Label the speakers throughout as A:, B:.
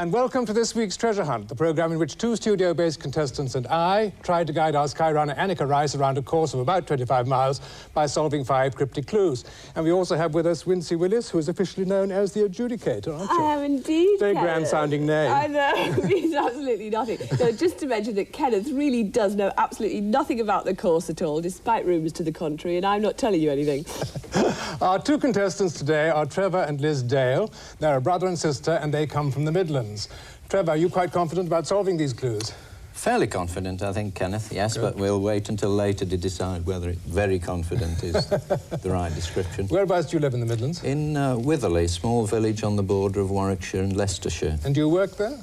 A: And welcome to this week's Treasure Hunt, the programme in which two studio-based contestants and I tried to guide our Skyrunner Anneka Rice around a course of about 25 miles by solving 5 cryptic clues. And we also have with us Wincy Willis, who is officially known as the adjudicator, aren't you?
B: I am indeed,
A: Very
B: Kenneth.
A: grand-sounding name.
B: I know, it means absolutely nothing. So just to mention that Kenneth really does know absolutely nothing about the course at all, despite rumours to the contrary, and I'm not telling you anything.
A: Our two contestants today are Trevor and Liz Dale. They're a brother and sister, and they come from the Midlands. Trevor, are you quite confident about solving these clues?
C: Fairly confident, I think, Kenneth, yes, but we'll wait until later to decide whether very confident is the right description.
A: Whereabouts do you live in the Midlands?
C: In Witherley, small village on the border of Warwickshire and Leicestershire.
A: And do you work there?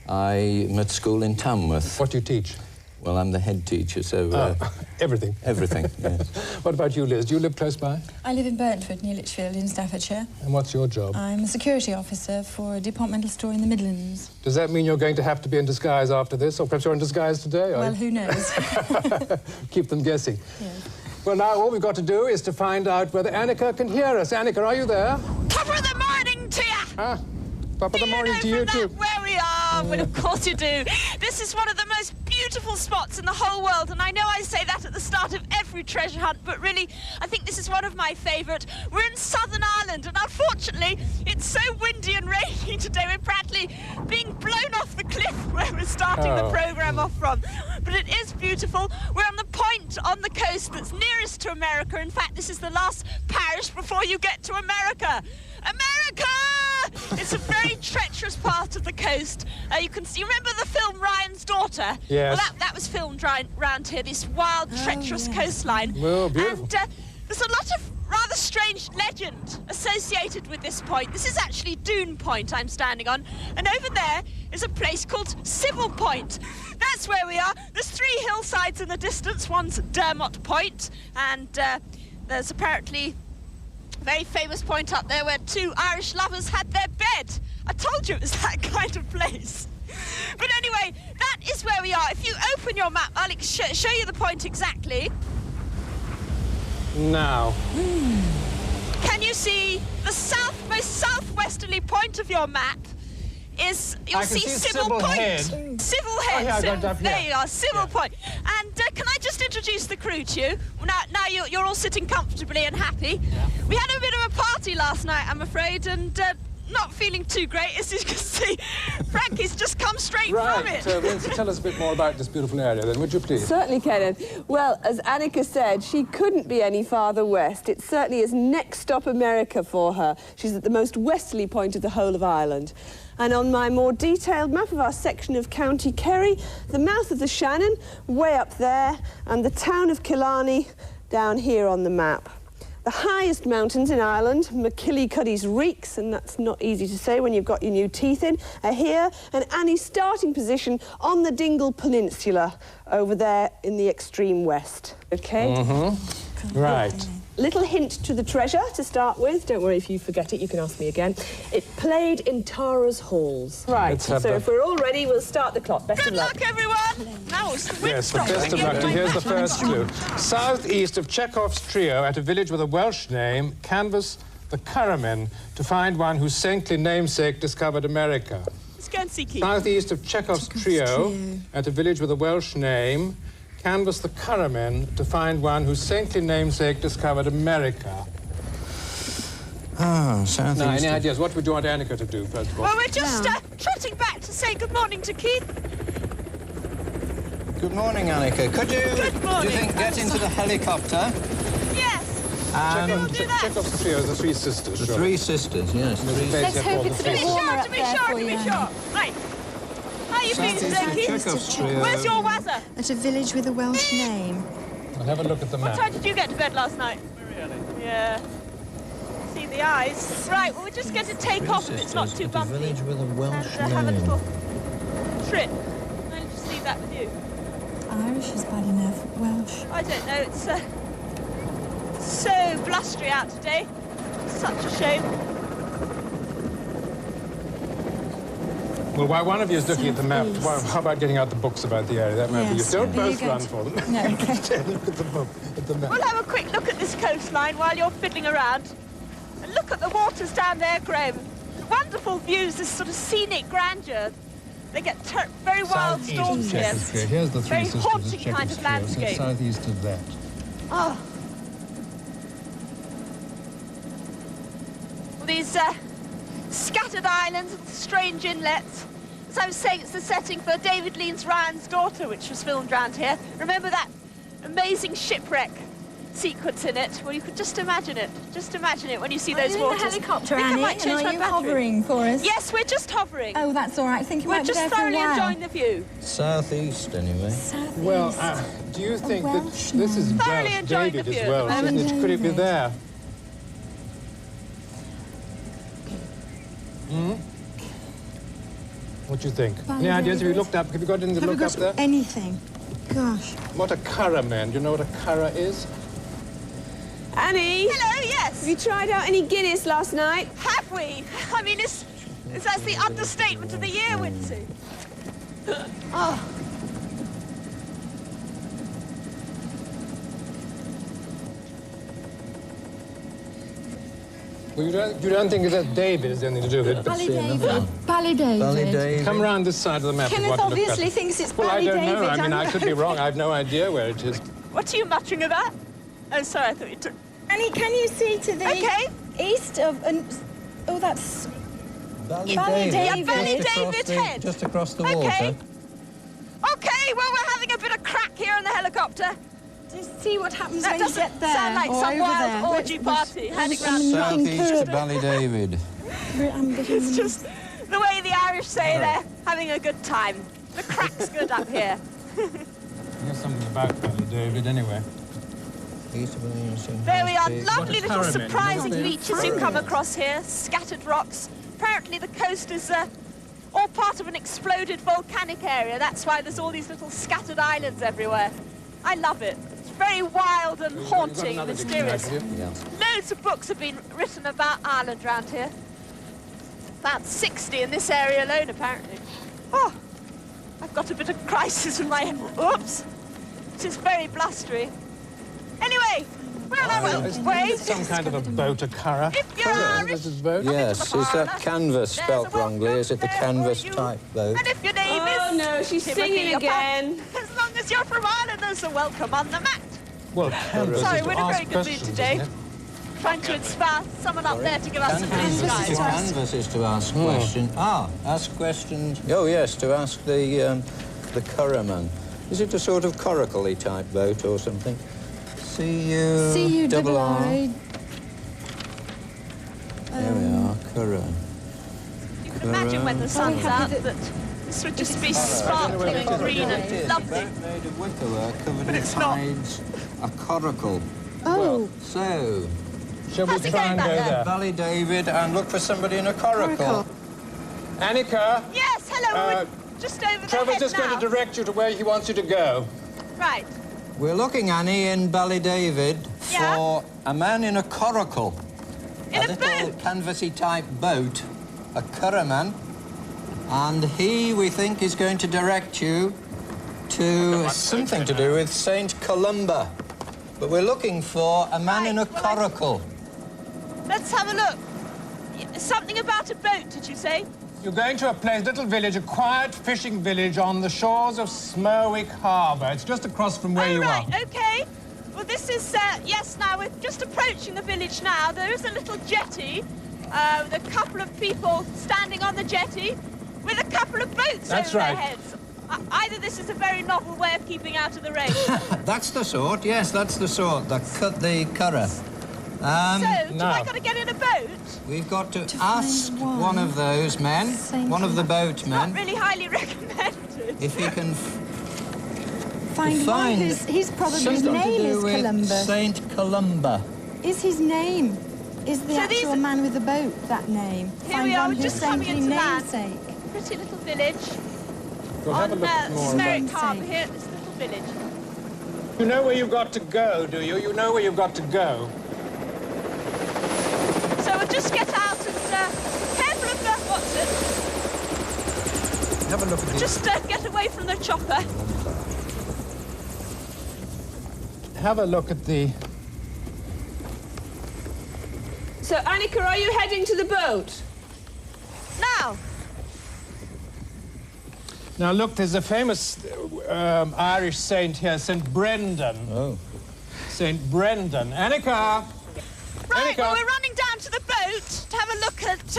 C: I'm at school in Tamworth.
A: What do you teach?
C: Well, I'm the head teacher, so...
A: everything?
C: Everything, yes.
A: What about you, Liz? Do you live close by?
D: I live in Burntford, near Lichfield, in Staffordshire.
A: And what's your job?
D: I'm a security officer for a departmental store in the Midlands.
A: Does that mean you're going to have to be in disguise after this? Or perhaps you're in disguise today?
D: Well, who knows?
A: Keep them guessing.
D: Yes.
A: Well, now all we've got to do is to find out whether Anneka can hear us. Anneka, are you there?
E: Top of the morning to you!
A: Ah, top of the morning to you too.
E: Where we are? Well, of course you do. This is one of the most beautiful spots in the whole world, and I know I say that at the start of every treasure hunt, but really, I think this is one of my favourite. We're in Southern Ireland, and unfortunately, it's so windy and rainy today. We're practically being blown off the cliff where we're starting the programme off from. But it is beautiful. We're on the point on the coast that's nearest to America. In fact, this is the last parish before you get to America. America! It's a very treacherous part of the coast. You can see, remember the film Ryan's Daughter?
A: Yes.
E: Well, that was filmed round here, this wild, treacherous coastline.
A: Well, beautiful.
E: And there's a lot of rather strange legend associated with this point. This is actually Doon Point I'm standing on, and over there is a place called Civil Point. That's where we are. There's 3 hillsides in the distance. One's Dermot Point, and there's apparently a very famous point up there where 2 Irish lovers had their bed. I told you it was that kind of place. But anyway, that is where we are. If you open your map, I'll show you the point exactly.
A: Now.
E: Can you see the most southwesterly point of your map? You'll see Civil Point.
A: Head.
E: Civil Head.
A: Oh, yeah,
E: there you are, Civil Point. And can I just introduce the crew to you? Now you're all sitting comfortably and happy. Yeah. We had a bit of a party last night, I'm afraid, and not feeling too great, as you can see. Frankie's just come straight from it.
A: So, Lindsay, tell us a bit more about this beautiful area, then, would you please?
B: Certainly, Kenneth. Well, as Anneka said, she couldn't be any farther west. It certainly is next stop America for her. She's at the most westerly point of the whole of Ireland. And on my more detailed map of our section of County Kerry, the mouth of the Shannon, way up there, and the town of Killarney down here on the map. The highest mountains in Ireland, McKillycuddy's Reeks, and that's not easy to say when you've got your new teeth in, are here, and Annie's starting position on the Dingle Peninsula, over there in the extreme west. OK?
A: Mm-hmm. Right.
B: Little hint to the treasure to start with. Don't worry if you forget it, you can ask me again. It played in Tara's halls. Right, so if we're all ready, we'll start the clock. Best
E: Good
B: of luck.
E: luck, everyone. Now it's the
A: Yes, but best of luck. Here's the first clue. Southeast of Chekhov's trio, at a village with a Welsh name, canvass the Curramen to find one whose saintly namesake discovered America.
E: Let's go and see Keith.
A: Southeast of Chekhov's trio, at a village with a Welsh name, canvass the Curramen to find one whose saintly namesake discovered America.
C: Oh, southeast.
A: Now, any ideas? What would you want Anneka to do, first of all?
E: Well, we're just trotting back to say good morning to Keith.
C: Good morning, Anneka. Could you,
E: Good morning.
C: do you think, get into the helicopter?
E: Yes.
C: And
A: Chekhov's trio, the 3 sisters.
C: the
A: sure.
C: 3 sisters, yes.
D: Let's hope it's a bit warmer up
E: To be
D: there
E: sure,
D: for
E: to be
D: you.
E: sure. Right. How are you feeling today, Keith?
C: Chekhov's trio.
E: Where's your wazzer?
D: At a village with a Welsh name.
A: I'll have a look at the
E: What
A: map.
E: time did you get to bed last night? Very early. Yeah. See the eyes. Right, well, we're just going to take off if it's not too bumpy.
C: Village with a Welsh
E: And have a
C: name.
E: little trip. I'll just leave that with you.
D: Irish is bad enough. Welsh.
E: I don't know, it's so blustery out today. Such a shame.
A: Well, while one of you is looking at the map, well, how about getting out the books about the area? That might be
D: Yes,
A: useful. Don't
D: are you
A: both
D: going
A: run
D: to-
A: for them.
D: No, okay.
A: Just look at the book, at the map.
E: We'll have a quick look at this coastline while you're fiddling around. And look at the waters down there, Graham. Wonderful views, this sort of scenic grandeur. They get very wild storms here.
A: Here's the Three
E: Very
A: Sisters
E: haunting kind of landscape.
A: Southeast of that.
E: Oh. Well, these scattered islands with strange inlets. As I was saying, it's the setting for David Lean's Ryan's Daughter, which was filmed around here. Remember that amazing shipwreck sequence in it? Well, you could just imagine it. Just imagine it when you see those waters.
D: Are you in a helicopter,
E: I think I
D: Annie?
E: might change
D: And
E: my
D: are you
E: battery.
D: hovering for us?
E: Yes, we're just hovering.
D: Oh, that's all right. I think you
E: We're
D: might be
E: just
D: there for a
E: thoroughly
D: while.
E: enjoying the view.
C: Southeast, anyway.
D: Southeast.
A: Well, do you think that
D: Welsh
A: this is
E: Thoroughly
A: Welsh
E: enjoying
A: David
E: the view
A: as
E: at
A: well?
E: the
A: Isn't
E: moment.
A: it? Could it be
D: David.
A: there? Hmm? What do you think? Any ideas? Have you looked up? Have you got anything to
D: Have we
A: look
D: got
A: up there?
D: anything? Gosh.
A: What a curra, man. Do you know what a curra is?
B: Annie,
E: Hello, yes.
B: have you tried out any Guinness last night?
E: Have we? I mean, that's the understatement of the year, Wincy. Oh.
A: Well, you don't think that David has anything to do with it?
D: Ballydavid.
A: Come round this side of the map. if you
D: Kenneth
A: want to look
D: obviously
A: at it.
D: thinks it's
A: Well, I don't know.
D: Ballydavid.
A: I mean, I could be wrong. I have no idea where it is.
E: What are you muttering about? Oh, sorry, I thought you took...
D: Annie, can you see to the
E: Okay.
D: east of... oh, that's...
C: Ballydavid.
E: Yeah, Ballydavid Head.
C: Just across the
E: Okay.
C: water.
E: Okay, well, we're having a bit of crack here in the helicopter.
D: Just see what happens
E: That
D: when you
E: doesn't
D: get there.
E: sound like
D: or
E: some
D: over
E: wild
D: there.
E: orgy party heading round.
C: Southeast to Ballydavid.
E: It's just the way the Irish say they're having a good time. The crack's good up here.
A: There's something about David anyway.
E: There we are, lovely little
A: current,
E: surprising
A: isn't it?
E: beaches you come across here, scattered rocks. Apparently the coast is all part of an exploded volcanic area. That's why there's all these little scattered islands everywhere. I love it. It's very wild and haunting, mysterious.
C: Yeah.
E: Loads of books have been written about Ireland around here. About 60 in this area alone, apparently. Oh, I've got a bit of crisis in my... Oops. It is very blustery. Anyway, well, I will wait.
A: Some kind of a boat, a curra.
E: If you're Irish,
A: This is boat.
C: Yes, is that canvas spelt wrongly? Is it the canvas type boat?
E: and if your name
B: Oh,
E: is...
B: no, she's
E: Timothy,
B: singing
E: you're
B: again.
E: As long as you're from Ireland, there's a welcome on the mat.
A: Well, canvas
E: Sorry,
A: is to
E: we're in a
A: ask
E: very good mood
A: questions,
E: today.
A: isn't it?
E: Trying to inspire someone up there to give us some insight.
C: Canvas is to ask questions. Ask questions. Oh, yes, to ask the curraman. Is it a sort of coracle-y type boat or something? C-U double R.
D: C-U-double-I.
C: There we are, curra.
E: You can imagine when the sun's out that this would just be sparkling and green and lovely.
C: Made of wickerwork covered
E: But
C: in
E: it's not.
C: hides, a coracle.
D: Oh.
C: So,
A: Shall we
E: How's it
A: try
E: going
A: and
E: back
A: go
E: there?
A: there?
C: Ballydavid and look for somebody in a coracle.
A: Annika,
E: Yes, hello, we're just over the
A: Trevor's
E: head
A: just
E: now.
A: going to direct you to where he wants you to go.
E: Right.
C: We're looking, Annie, in Ballydavid
E: Yeah.
C: for a man in a coracle.
E: In a
C: little
E: boat?
C: canvassy type boat, a curraman, and he, we think, is going to direct you to something to do with St. Columba. But we're looking for a man in a
E: Right, well,
C: coracle.
E: Let's have a look. Something about a boat, did you say?
A: You're going to a place, little village, a quiet fishing village on the shores of Smerwick Harbour. It's just across from where
E: Oh,
A: you
E: right,
A: are.
E: okay. Well, this is, yes, now we're just approaching the village now. There is a little jetty with a couple of people standing on the jetty with a couple of boats
A: That's
E: over
A: right.
E: their heads. Either this is a very novel way of keeping out of the rain.
C: That's the sort, yes, that's the sort, the curra.
E: So, have
A: now.
E: I got to get in a boat?
C: We've got to
D: find
C: ask one of those men,
D: St.
C: one of the
E: Not
C: boatmen,
E: really highly recommended.
C: if he can
D: Find one whose his probably his
C: something to
D: name
C: do
D: is
C: with
D: Columbus.
C: St. Columba.
D: Is his name? Is the
E: So
D: actual
E: these-
D: man with the boat that name?
E: Here
D: Find
E: we are,
D: one
E: we're
D: who's
E: just coming
D: saintly
E: into land.
D: namesake.
E: Pretty little village
A: We'll have a
E: on
A: look more of
E: Smerwick
A: that.
E: Harbour here at this little village.
A: You know where you've got to go, do you? You know where you've got to go.
E: So we'll just get out and careful of the... What's it?
A: Have a look at this.
E: Just get away from the chopper.
A: Have a look at the...
B: So, Anneka, are you heading to the boat?
E: Now.
A: Now, look, there's a famous Irish saint here, St. Brendan.
C: Oh.
A: St. Brendan. Anneka!
E: Right,
A: Anneka.
E: well, we're running down to the boat to have a look at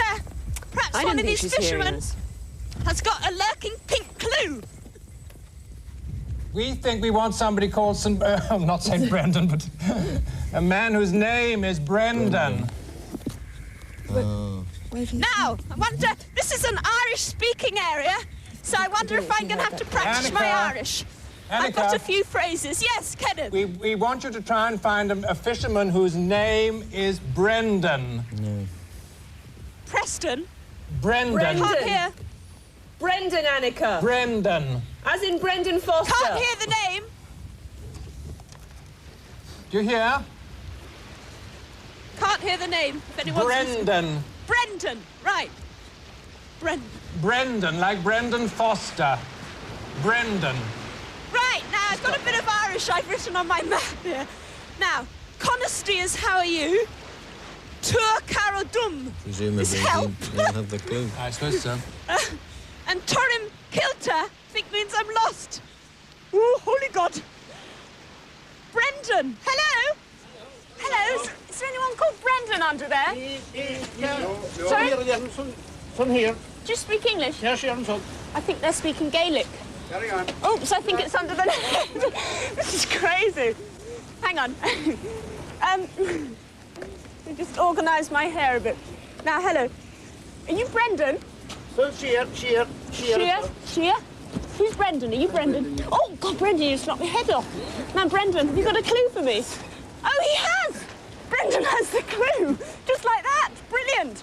E: perhaps one of these fishermen has got a lurking pink clue.
A: We think we want somebody called not St. Brendan, but a man whose name is Brendan.
C: Oh.
E: Now, I wonder, this is an Irish-speaking area, so I wonder if I'm going to have to practice my Irish. I've got a few phrases. Yes, Kenneth?
A: We want you to try and find a fisherman whose name is Brendan.
C: No.
E: Preston?
A: Brendan.
E: Can't hear.
B: Brendan, Anneka.
A: Brendan.
B: As in Brendan Foster.
E: Can't hear the name.
A: Do you hear?
E: Can't hear the name. If anyone's
A: Brendan.
E: Brendan, right. Brendan.
A: Brendan, like Brendan Foster. Brendan.
E: Right, now I've got a bit of Irish I've written on my map here. Now, Conisty is how are you? Tuair Cara Dum is help.
C: You'll have the clue.
A: I suppose so.
E: And Turim Kilter, I think means I'm lost. Oh, holy God. Brendan, hello? Hello, is there anyone called Brendan under there? Sorry?
F: Son here.
E: Do you speak English?
F: Yes, son.
E: I think they're speaking Gaelic.
F: Carry on.
E: Oops, I think it's under the net. This is crazy. Hang on. Let me just organise my hair a bit. Now, hello. Are you Brendan?
F: So, Sheer.
E: Sheer? Who's Brendan? Are you Brendan? Oh, God, Brendan, you just knocked my head off. Now, Brendan, have you got a clue for me? Oh, he has! Brendan has the clue. Just like that. Brilliant.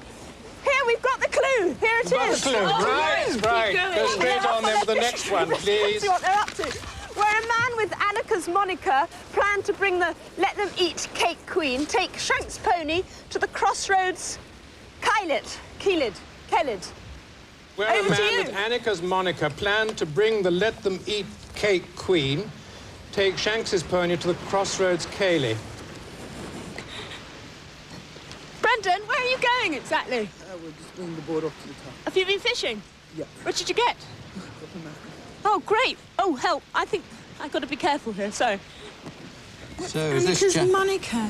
E: Here, we've got the clue. Here it is.
A: The clue.
E: Oh,
A: Right. Go straight on then with the next one, please.
E: See what they're up to. Where a man with Anneka's moniker planned to bring the Let Them Eat Cake Queen, take Shank's pony to the crossroads Keilid.
A: Where
E: Over
A: a
E: to
A: man
E: you.
A: with Anneka's moniker planned to bring the Let Them Eat Cake Queen, take Shanks's pony to the crossroads Cayley.
E: Brendan, where are you going exactly?
G: We're just bringing the boat up to the top.
E: Have you been fishing?
G: Yeah.
E: What did you get? Oh, great. Oh, help. I think I've got to be careful here, so.
C: So, is this chap...
D: moniker.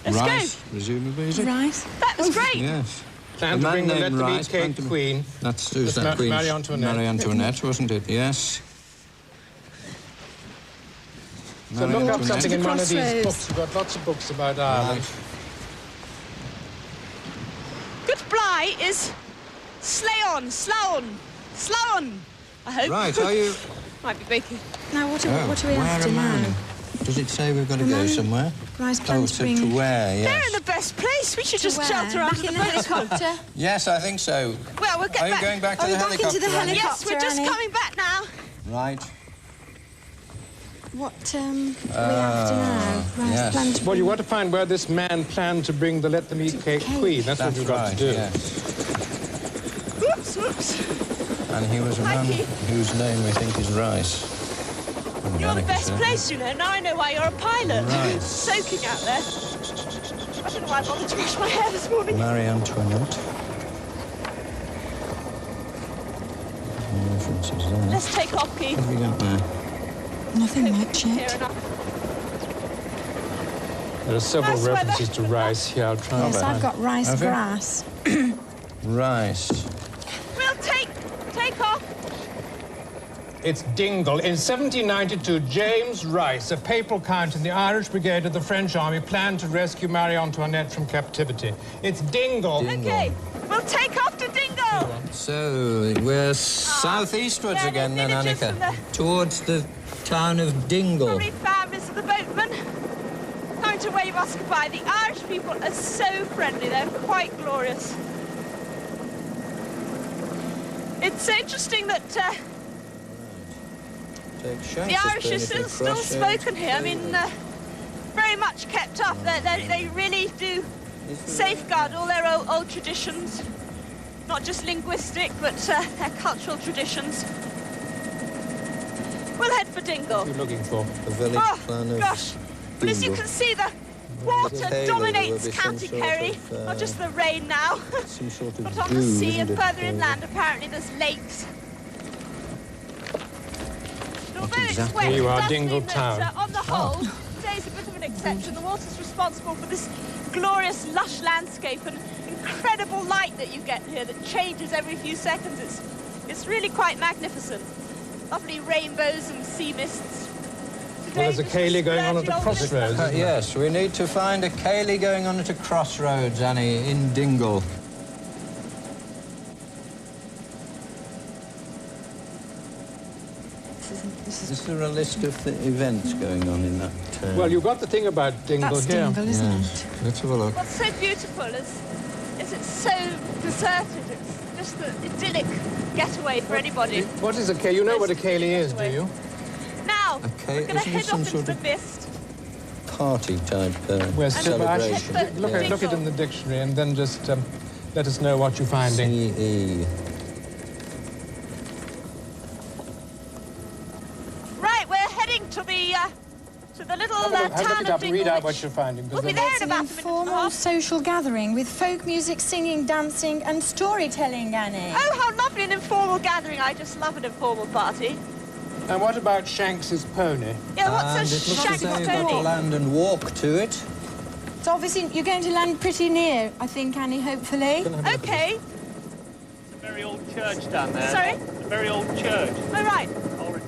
E: Let's
C: Rice,
E: go.
C: presumably, is it?
D: Rice.
E: That was great.
C: Yes.
A: Planned to bring the Let Them Eat Cake Queen.
C: That's who's
A: That's
C: that queen?
A: Marie Antoinette.
C: Marie Antoinette, wasn't it? Yes.
A: So
C: Marie
A: look up
C: Antoinette.
A: something in one of these
D: Crossroads.
A: books. We've got lots of books about Ireland.
C: Right.
E: Good bly is Slown. I hope.
C: Right, are you...
E: Might be baking.
D: Now, what are we
C: where
D: after
C: am I?
D: now?
C: Does it say we've got to go somewhere?
D: Rice
C: Oh,
D: plans
C: to
D: bring...
C: where,
E: They're in
C: yes.
E: the best place. We should just
D: where?
E: shelter under
D: Back in
E: the
D: the
E: boat.
D: helicopter?
C: Yes, I think so.
E: Well, we'll get
C: Are you
E: back.
C: going back to
D: Are
C: the
D: we back
C: helicopter?
D: into the
C: Annie?
E: Yes, we're just
D: Annie?
E: coming back now.
C: Right.
D: What are we after now? Rice
C: yes.
D: plans to
A: Well, you
D: bring...
A: want to find where this man planned to bring the Let Them Eat Cake Queen. That's what you've got
C: right,
A: to do.
C: yes.
E: Whoops.
C: And he was a man whose name we think is Rice.
E: You're the best place, you know. Now I know why you're a pilot.
C: Right.
E: Soaking out there. I don't know why I bothered to wash my hair this morning.
C: Marie Antoinette. No references there.
E: Let's take off, Keith.
C: What have we got there?
D: Nothing much
E: Here
D: yet.
E: enough.
A: There are several
E: Nice
A: references
E: weather.
A: to rice here. I'll try and
D: Yes,
A: find.
D: I've got rice
C: Have you?
D: grass.
C: Rice.
E: We'll take off.
A: It's Dingle. In 1792, James Rice, a papal count in the Irish Brigade of the French Army, planned to rescue Marie Antoinette from captivity. It's Dingle.
E: Okay, we'll take off to Dingle.
C: So we're southeastwards
E: yeah,
C: again then,
E: there's villages
C: Anneka.
E: from
C: Towards the town of Dingle.
E: Probably families of the boatmen coming to wave us goodbye. The Irish people are so friendly. They're quite glorious. It's interesting that the Irish are still spoken here. I mean, very much kept up. They really do safeguard all their old traditions, not just linguistic, but their cultural traditions. We'll head for Dingle.
A: What are you looking for?
C: The village plan of
E: Gosh. Well, as you
C: Dingle.
E: can see, the Water dominates County Kerry, not just the rain now.
C: Some sort of
E: But on the sea and further inland, apparently there's lakes. And although it's wet,
A: Here you
E: it
A: are,
E: does
A: Dingle
E: mean that,
A: Town.
E: on the whole, today's a bit of an exception. The water's responsible for this glorious, lush landscape and incredible light that you get here that changes every few seconds. It's really quite magnificent. Lovely rainbows and sea mists.
A: Well, there's a ceilidh going on at the crossroads.
C: Yes, we need to find a ceilidh going on at a crossroads, Annie, in Dingle. Is there a list of the events going on in that?
A: Well, you've got the thing about Dingle
D: That's
A: here.
D: Dingle, isn't
C: Yes.
D: it?
C: Let's have a look.
E: What's so beautiful is it's so deserted. It's just the idyllic getaway for anybody.
A: What is a ceilidh? You know what a ceilidh is, do you?
E: Now,
C: Okay,
E: we're going to
C: isn't it
E: head
C: some
E: off into
C: sort
E: the
C: of
E: mist.
C: Party type
A: We're
C: celebration.
A: Look it in the dictionary and then just let us know what you're finding.
C: CE.
E: Right, we're heading to the little
A: Have a look
E: town
A: it
E: of
A: up and read
E: Dingle,
A: out what
E: which
A: you're finding.
E: we'll be
A: then-
E: there in
D: It's an
E: about a minute and a
D: informal
E: half.
D: social gathering with folk music, singing, dancing and storytelling, Annie.
E: Oh, how lovely an informal gathering. I just love an informal party.
A: And what about Shanks's pony?
E: Yeah,
C: And
E: what's a
C: it looks as
E: Shanks
C: though you've got to
E: pony?
C: land and walk to it.
D: So obviously you're going to land pretty near, I think, Annie, hopefully.
E: Okay.
F: A very old church down there.
E: Sorry?
F: A very old church.
E: All right.
F: Old.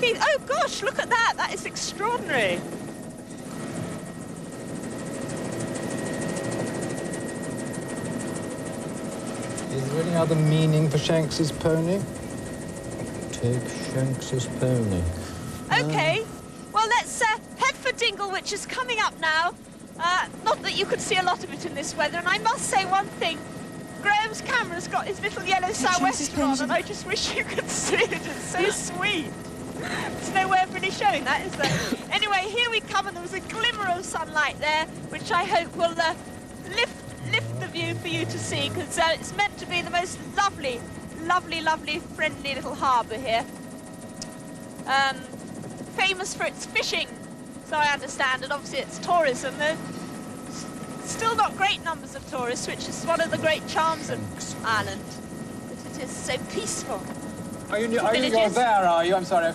E: Keith, oh gosh, look at that. That is extraordinary.
A: Is there any other meaning for Shanks's pony?
C: Take Shanks's pony.
E: Okay. Well, let's head for Dingle, which is coming up now. Not that you could see a lot of it in this weather, and I must say one thing. Graham's camera's got his little yellow sou'wester on, and I just wish you could see it. It's so sweet. There's no way of really showing that, is there? Anyway, here we come, and there was a glimmer of sunlight there, which I hope will lift the view for you to see, because it's meant to be the most lovely, friendly little harbour here. Famous for its fishing, so I understand, and obviously its tourism. There's still not great numbers of tourists, which is one of the great charms of Ireland, that it is so peaceful.
A: Are you
E: Villages.
A: there, are you? I'm sorry.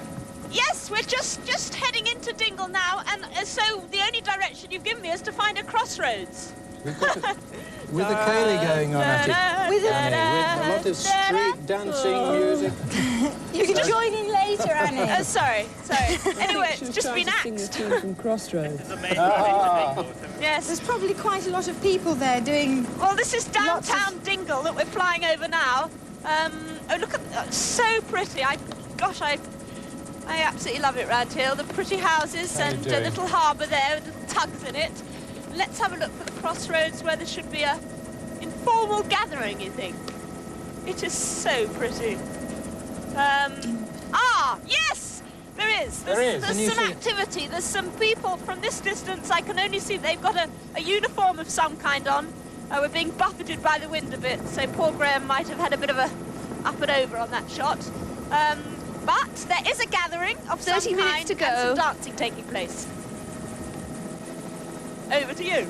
E: Yes, we're just heading into Dingle now, and so the only direction you've given me is to find a crossroads.
C: We've got with a ceilidh going on at it.
D: With
C: Annie, with a lot of street dancing music.
D: You can join in later, Annie.
E: Oh, sorry. Anyway,
B: She
E: it's
B: was
E: just
B: trying
E: been
B: to sing the
E: axed.
B: tune from Crossroads.
F: It's amazing. Dingle.
E: Yes.
D: There's probably quite a lot of people there doing...
E: Well, this is
D: Lots of-
E: downtown Dingle that we're flying over now. Oh, look at that. So pretty. I absolutely love it round here. The pretty houses
A: How you
E: and a
A: doing?
E: little harbour there with the tugs in it. Let's have a look for the crossroads where there should be a informal gathering, you think? It is so pretty. Yes! There is.
A: There is.
E: There's
C: Can you
E: some
C: see-
E: activity. There's some people from this distance. I can only see they've got a uniform of some kind on. We're being buffeted by the wind a bit, so poor Graham might have had a bit of a up and over on that shot. But there is a gathering of
B: 30
E: some
B: minutes
E: kind
B: to go.
E: and some dancing taking place. Over to you.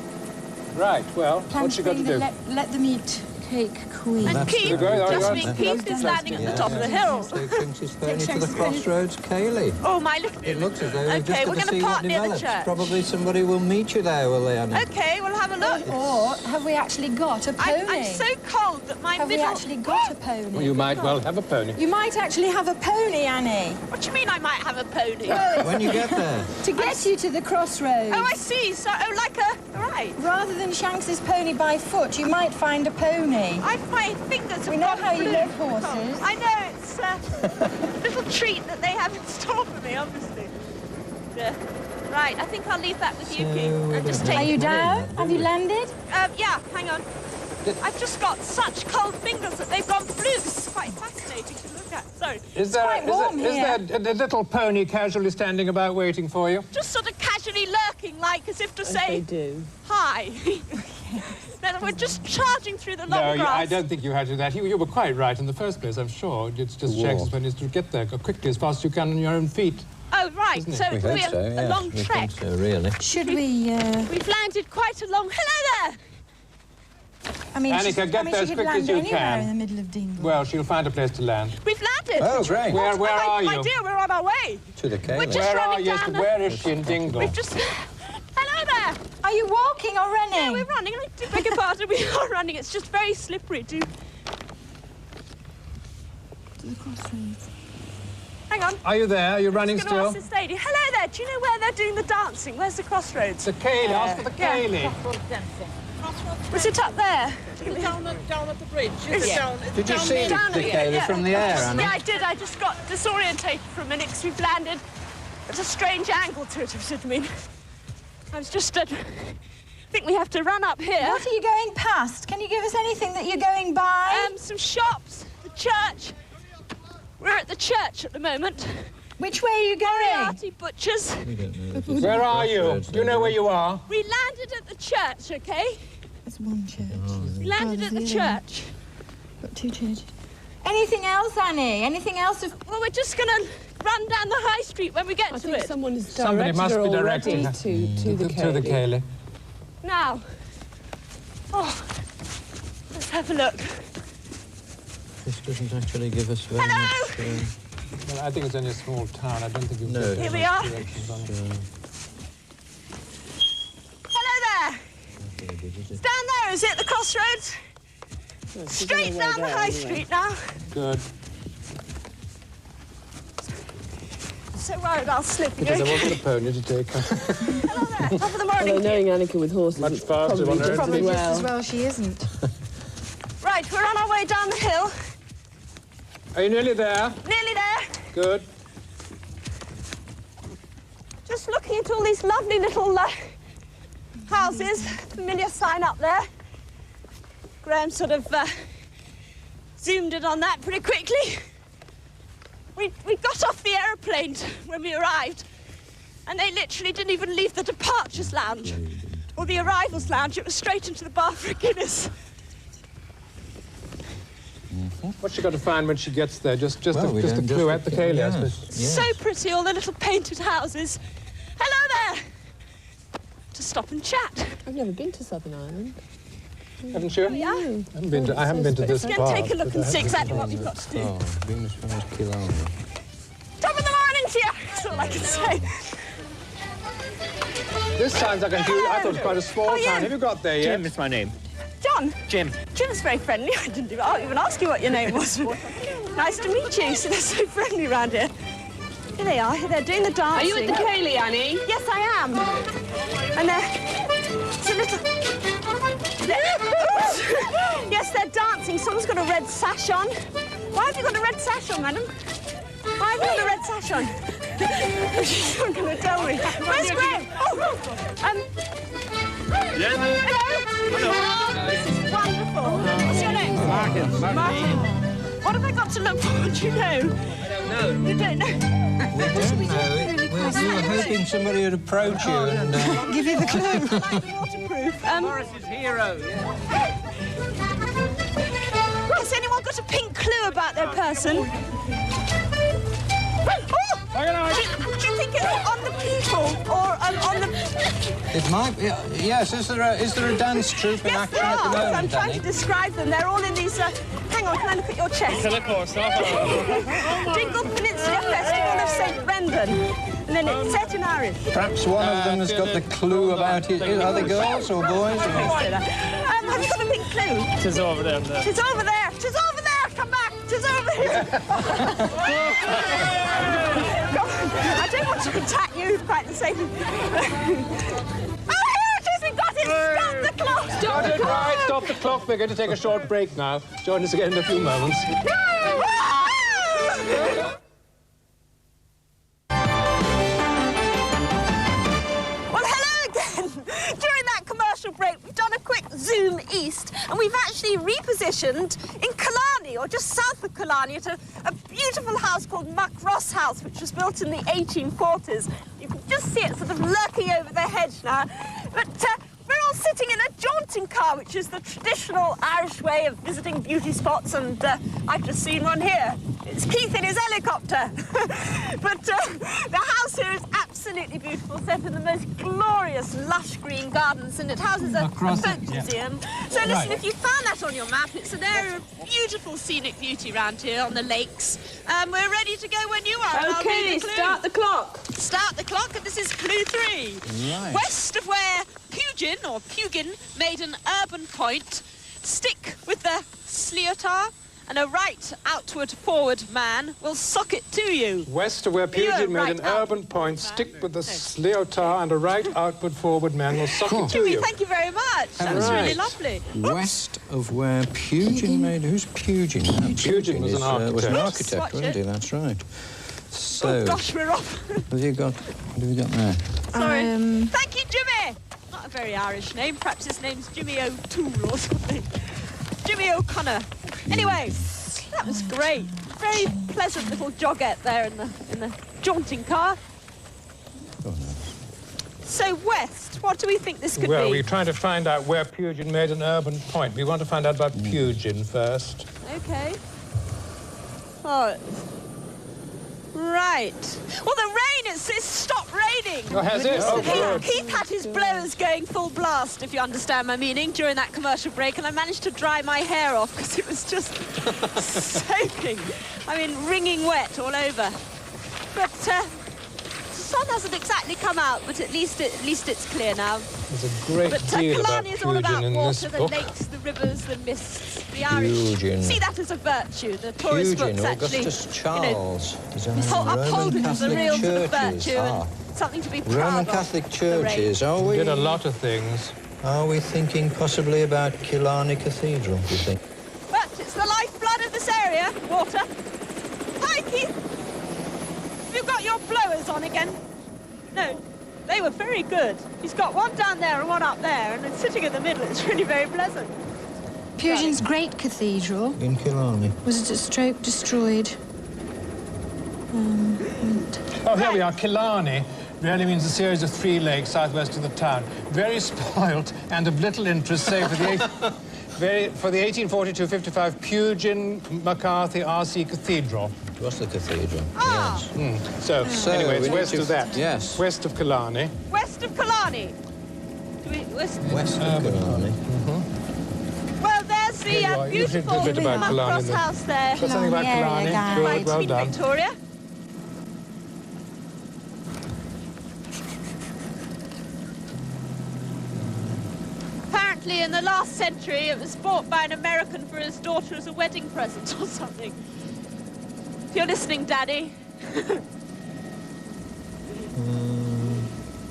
A: Right, well, what's she got to do?
D: Let them eat cake, Queen.
E: And
C: That's
E: Keith,
C: the very
E: just
C: right
E: being
C: one.
E: Keith, is landing at the top of the hill.
C: Take Shanks's pony to the
D: Shanks's pony.
C: crossroads ceilidh.
E: Oh, my little...
C: It looks as though we've
E: Okay,
C: just
E: we're
C: got to
E: going
C: see
E: to
C: what
E: park near the
C: develops.
E: church.
C: Probably somebody will meet you there, will they, Annie?
E: Okay, we'll have a look.
D: Or have we actually got a pony?
E: I'm so cold that my
D: Have we
E: middle...
D: actually got a pony?
A: Well, you might well have a pony.
D: You might actually have a pony, Annie,
E: What do you mean I might have a pony?
C: When you get there.
D: to get you to the crossroads.
E: Oh, I see. So, like a... Right.
D: Rather than Shanks's pony by foot, you might find a pony.
E: My fingers
D: We
E: have
D: know
E: gone
D: how you
E: blue.
D: love horses.
E: I know, it's a little treat that they have in store for me, obviously. Yeah. Right, I think I'll leave that with you,
C: So
E: Keith.
C: we're
E: And just
C: gonna-
D: Are
E: take...
D: you down? Have you landed?
E: Yeah, hang on. I've just got such cold fingers that they've gone blue. This is quite fascinating to look at. Sorry.
A: Is there,
D: quite warm
A: is
D: here.
A: there a little pony casually standing about waiting for you?
E: Just sort of casually lurking, like as if to
B: They
E: say,
B: do.
E: hi. Then we're just charging through the long
A: No,
E: grass.
A: I don't think you had to do that. You were quite right in the first place, I'm sure. It's just
C: Whoa.
A: Shanks's pony is to get there quickly, as fast as you can on your own feet.
E: Oh, right.
A: Isn't it?
E: So
C: We
E: it'll be
C: hope so,
E: a
C: yes.
E: long
C: We
E: trek.
C: think so, really.
D: Should we,
E: We've landed quite a long... Hello there!
D: I mean,
A: Annika, get there as
D: she
A: quick
D: could
A: as
D: land
A: you
D: anywhere
A: can.
D: in the middle of Dingle.
A: Well, she'll find a place to land.
E: We've landed.
C: Oh, great.
A: Where are
E: My
A: you?
E: dear, we're on our way.
C: To the
E: We're
C: Cayley.
E: just
A: Where are
E: running
A: you?
E: down the...
A: Where is she in Dingle?
E: We've just... Hello there!
D: Are you walking or running?
E: Yeah, we're running. I do beg your pardon, we are running. It's just very slippery.
D: To the crossroads.
E: Hang on.
A: Are you there? Are you running
E: I'm going to
A: still?
E: ask this lady. Hello there. Do you know where they're doing the dancing? Where's the crossroads?
A: The Cayley. Ask for the Cayley.
E: Was it up there?
G: Down at the bridge.
C: Did you see the Cayley from the air, Anna?
E: Yeah, I did. I just got disorientated for a minute because we've landed. There's a strange angle to it, I mean. I was just... I think we have to run up here.
D: What are you going past? Can you give us anything that you're going by?
E: Some shops, the church. We're at the church at the moment.
D: Which way are you going?
E: Moriarty Butchers.
A: Where are you? Do you know where you are?
E: We landed at the church, okay?
D: There's one church.
E: We landed at the church.
D: Got two churches. Anything else, Annie? Anything else?
E: Well, we're just going to run down the high street when we get
B: I
E: to
B: think
E: it.
B: someone has
A: Somebody
B: directed
A: must
B: her
A: be
B: already
A: directing her.
B: to the Cayley.
A: To the Cayley.
E: Now. Oh, let's have a look.
C: This doesn't actually give us very
E: Hello!
C: much...
A: Well, I think it's only a small town. I don't think you've
C: No.
A: got
E: Here
A: very
E: we
A: much
E: are.
A: directions on it.
E: Hello there. It's down there, is it? The crossroads? Straight down the high street now.
A: Good.
E: So worried I'll slip.
A: Because there wasn't a pony to take her.
E: Hello there. Top of the morning.
B: Although knowing Annika with horses,
A: Much
B: it's
A: faster on her
B: probably
A: own.
B: just as
D: As well, she isn't.
E: Right, we're on our way down the hill.
A: Are you nearly there?
E: Nearly there.
A: Good.
E: Just looking at all these lovely little houses. Familiar sign up there. Graham sort of zoomed in on that pretty quickly. We got off the aeroplane when we arrived, and they literally didn't even leave the departures lounge or the arrivals lounge. It was straight into the bar for a Guinness.
A: What's she got to find when she gets there? Just
C: Well,
A: a clue at the Cayley, I suppose.
C: Yes.
E: So pretty, all the little painted houses. Hello there. To stop and chat.
B: I've never been to Southern Ireland.
A: Haven't you?
E: Yeah.
A: I haven't been to this
E: Go
A: part.
E: and take a look
A: but
E: and
A: I
E: see
A: have
E: exactly
A: been
E: what
A: to
E: we've got to do.
C: Oh, Venus from Killarney.
E: Top of the morning to you. That's all I can say.
A: This sounds like a huge... I thought it was quite a small
E: Oh, yeah.
A: town. Have you got there yet?
F: Jim is my name.
E: John.
F: Jim.
E: Jim's very friendly. I didn't even ask you what your name was. Nice to meet you. So they're so friendly around here. Here they are. They're doing the dancing.
B: Are you at the Cayley, Annie?
E: Yes, I am. And it's a little... Yes, they're dancing. Someone's got a red sash on. Why have you got a red sash on, madam? Why have you got a red sash on? She's not going to tell me. Where's Graham? Oh, hello. Oh, this is wonderful. What's your name? Martin. What have I got to look for? Do you know?
F: I don't know.
E: You don't know?
C: We were hoping somebody would approach you and...
D: Give you the clue.
E: Like waterproof.
F: Morris's hero. Yeah.
E: Has anyone got a pink clue about their person? Do you think it's on the people or on the...
C: It might be... Yes, is there a dance troupe in
E: Yes,
C: action
E: there
C: at the
E: are.
C: moment,
E: I'm trying
C: Annie?
E: to describe them. They're all in these... hang on, can I look at your chest?
F: Of course.
E: Dingle Peninsula Festival of St. Brendan. And then it's set in Irish.
C: Perhaps one of them has got the clue about it. Are they girls or boys? Or...
E: Have you got a pink clue?
F: She's over there.
E: She's over there. She's over there. Come back. She's over here. God, I don't want to attack you quite the same. Oh, here it is. We got it. Stop the clock.
A: Got it right. Stop the clock. We're going to take a short break now. Join us again in a few moments.
E: During that commercial break, we've done a quick zoom east, and we've actually repositioned in Killarney, or just south of Killarney, at a beautiful house called Muckross House, which was built in the 1840s. You can just see it sort of lurking over the hedge now. But we're all sitting in a jaunting car, which is the traditional Irish way of visiting beauty spots, and I've just seen one here. It's Keith in his helicopter. But the house here is absolutely beautiful, set in the most glorious, lush green gardens, and it houses a folk museum. So listen, if you found that on your map, it's an area of beautiful scenic beauty around here on the lakes. We're ready to go when you are.
B: OK, start the clock.
E: Start the clock, and this is clue 3.
C: Right.
E: West of where Pugin made an urban point, stick with the Sliotar, and a right outward forward man will sock it to you.
A: West of where Pugin made an urban point, stick with the Sliotar, and a right outward forward man will sock it to
E: Jimmy,
A: you.
E: thank you very much. That was really lovely.
C: West of where Pugin made... Who's Pugin?
A: Pugin was an architect.
C: Was an architect, wasn't he? That's right. So...
E: Oh, gosh, we're off.
C: What have you got there?
E: Sorry. Thank you, Jimmy. Not a very Irish name. Perhaps his name's Jimmy O'Toole or something. Jimmy O'Connor. Anyway, that was great. Very pleasant little joggette there in the jaunting car.
C: Oh, no.
E: So west, what do we think this could
A: Well,
E: be?
A: we're trying to find out where Pugin made an urban point. We want to find out about Pugin first.
E: Okay. Oh. Right. Well, the rain, it's stopped raining.
A: Oh, has it? Oh, good.
E: Keith had his blowers going full blast, if you understand my meaning, during that commercial break, and I managed to dry my hair off because it was just soaking. I mean, wringing wet all over. But the sun hasn't exactly come out, but at least it's clear now.
A: There's a great
E: But
A: deal about
E: Killarney is all about
A: Pugin in
E: water,
A: this
E: the
A: book.
E: lakes, the rivers, the mists, the Irish.
C: Pugin.
E: See that as a virtue. The tourist
C: Pugin,
E: books actually,
C: Augustus Charles.
E: uphold it as a real sort of virtue and something to be proud
C: Roman
E: of.
C: Catholic churches, are we?
A: Did a lot of things.
C: Are we thinking possibly about Killarney Cathedral, do you think?
E: But it's the lifeblood of this area, water. Hi, Keith. Have you got your blowers on again? No, they were very good. He's got one down there and one up there, and it's sitting in the middle. It's really very pleasant.
D: Pugin's great cathedral
C: In Killarney.
D: was destroyed.
A: Oh, here we are. Killarney really means a series of 3 lakes southwest of the town. Very spoilt and of little interest, save for the 1842-55 Pugin McCarthy RC Cathedral.
C: It was the cathedral,
E: Ah.
C: yes.
A: So anyway, it's
C: we need
A: west
C: to-
A: of that.
C: yes.
A: West of Killarney.
E: West of Killarney.
C: West of Killarney.
E: Well, there's the
A: Here you are. You
E: beautiful
A: did a bit about Killarney
E: cross
A: there.
E: house there.
A: Got something about
D: Killarney
A: Killarney?
D: area,
A: Good,
D: guys.
A: well
E: Queen
A: done.
E: Victoria. Apparently, in the last century, it was bought by an American for his daughter as a wedding present or something. If you're listening, Daddy.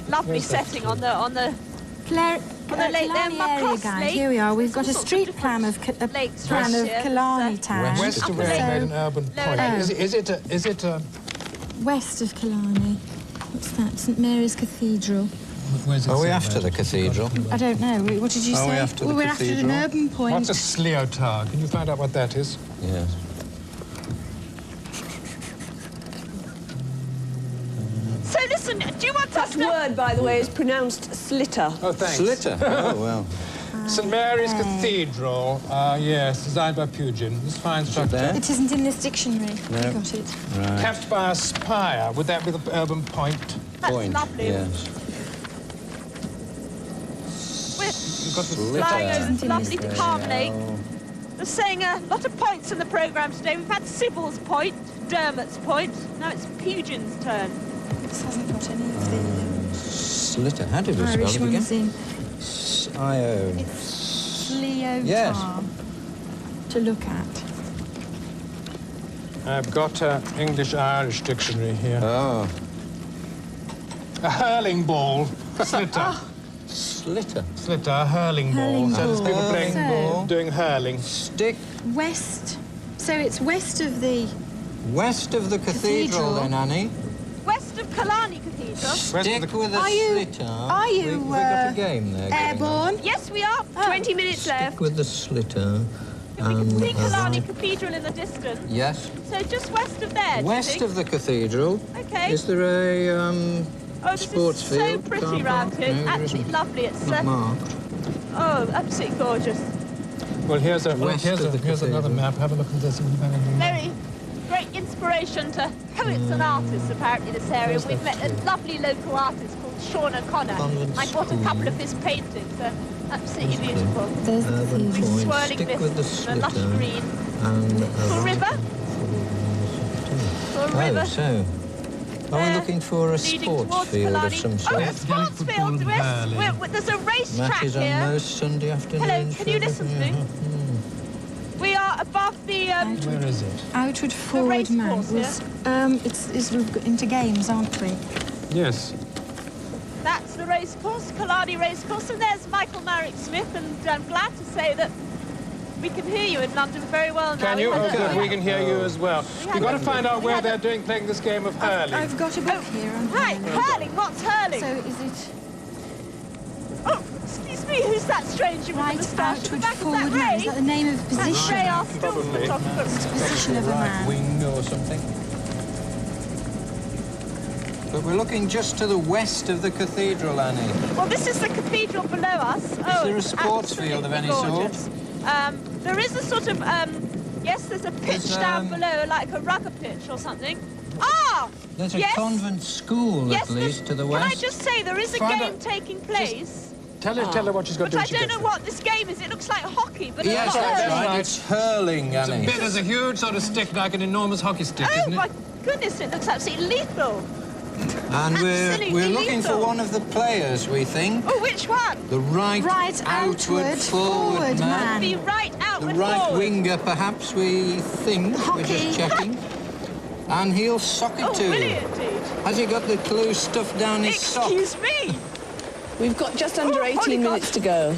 E: Lovely setting on the lake there,
D: Killarney area,
E: Macross
D: guys.
E: Lake.
D: Here we are. We've got a
E: All sorts of
D: street plan of
E: lakes
D: plan
E: right
D: of
E: here.
D: Killarney town.
A: West of where it made an urban point. Is it a...
D: West of Killarney. What's that? St Mary's Cathedral.
A: Where's it
C: Are we
A: said
C: after
A: there?
C: the cathedral?
D: I don't know. What did you
C: Are
D: say?
C: we after the
D: We're after an
C: cathedral?
D: urban point.
A: What's a Sliotar? Can you find out what that is?
C: Yes.
E: So listen, do you want us
B: That
E: to...
B: word, by the way, is pronounced slitter.
A: Oh, thanks.
C: Slitter? Oh, well.
A: St Mary's Cathedral, yes, designed by Pugin. This fine structure.
C: there?
D: It isn't in this dictionary.
C: No.
D: I got it.
C: Right.
A: Capped by a spire. Would that be the urban point?
E: That's
C: Point,
E: lovely.
C: yes.
A: You've got the
E: Flying
C: Slitter.
E: over lovely
C: There
E: Palm
C: you
E: Lake.
C: go.
E: We're saying a lot of points in the programme today. We've had Sybil's point, Dermot's point. Now it's Pugin's turn.
D: This hasn't got any of the
C: Slitter. How did we spell
D: Irish
C: it again?
D: ones in.
C: I-O.
D: It's Leotar
C: Yes.
D: to look at.
A: I've got an English-Irish dictionary here.
C: Oh.
A: A hurling ball. Slitter.
C: Slitter.
A: Slitter, a hurling ball.
D: Hurling
A: So there's people
D: ball.
A: playing,
D: So-
A: doing hurling.
C: Stick
D: West. So it's west of the...
C: west of the cathedral,
D: Cathedral.
C: then, Annie.
E: West of Killarney Cathedral.
C: Stick with the
D: Are you-
C: slitter.
D: are you,
C: We got a game there. going on.
D: Airborne?
E: Yes, we are. 20 minutes left.
C: Stick with the slitter.
E: We can see Killarney
C: right.
E: Cathedral in the distance.
C: Yes.
E: So just west of there, do you
C: West
E: think?
C: of the cathedral.
E: Okay.
C: Is there a
E: Oh, this
C: sports
E: is
C: field?
E: so pretty
C: Car
E: round
C: park?
E: here. It's
C: No, there
E: absolutely
C: isn't.
E: lovely. It's
C: Not marked.
E: Oh, absolutely gorgeous.
A: Well, here's
C: West of the
A: here's another
C: cathedral.
A: map. Have a look at this.
E: Very great inspiration to poets and artists, apparently, this area. We've met a lovely local artist called Sean O'Connor. I bought a couple of his paintings. They're absolutely beautiful.
C: Urban
E: With
C: point,
E: swirling
C: stick with the
E: mists and a lush
C: slitter.
E: green.
C: And
E: Full river. Full river.
C: Oh, so... Are we looking for a
E: Leading
C: sports
E: towards
C: field
E: Killarney.
C: of some
E: Oh,
C: sort?
E: a sports field. There's a racetrack
C: Matches on
E: here.
C: most Sunday afternoons.
E: Hello, can you listen to me? We are above the...
A: Where is it?
D: Outward
E: race
D: forward man
E: course,
D: was it's we've got into games, aren't we?
A: Yes.
E: That's the racecourse, Killarney racecourse, and there's Michael Marriott-Smith, and I'm glad to say that we can hear you in London very well now.
A: Can you?
E: We
A: Oh,
E: had
A: good. We can hear you as well. We've got to find out where
E: had a-
A: they're playing this game of hurling.
D: I've got a book here on
E: Right,
D: hurling.
E: hurling. What's hurling?
D: So is it
E: Oh, excuse me, who's that stranger with the
D: right
E: moustache? At the
D: outward
E: back of
D: forward
E: that
D: man? Is
E: Ray?
D: that the name of
E: That's
D: position?
E: Ray, our still photographer.
D: Position of a
C: Right
D: man.
C: wing or something. But we're looking just to the west of the cathedral, Annie.
E: Well, this is the cathedral below us. Oh,
C: there a
E: it's
C: sports field of any
E: absolutely
C: sort?
E: gorgeous. There is a sort of, yes, there's a pitch
C: There's,
E: down below, like a rugger pitch or something. Ah!
C: There's a
E: yes.
C: convent school,
E: Yes,
C: at least, to the
E: Can
C: west.
E: I just say, there is a
A: Find
E: game
A: out-
E: taking place,
A: Tell her what she's got
E: but
A: to do.
E: I
A: when she
E: don't
A: gets
E: know
A: there.
E: what this game is. It looks like hockey, but
C: Yes,
E: it's not
C: that's
E: hurling.
C: right. It's hurling, Annie.
A: There's a huge sort of stick, like an enormous hockey stick,
E: Oh,
A: isn't it?
E: my goodness, it looks absolutely lethal.
C: And
E: absolutely
C: we're looking for
E: lethal.
C: one of the players, we think.
E: Oh, which one?
C: The right
D: outward
C: forward man.
E: The right
C: The
E: outward
C: right
E: forward.
C: winger, perhaps, we think. We're
D: Hockey.
C: just checking. And he'll sock it
E: Oh,
C: to you.
E: brilliant, indeed.
C: Has he got the clue stuffed down his sock?
E: Excuse me.
B: We've got just under
E: Oh,
B: 18
E: holy God.
B: minutes to go.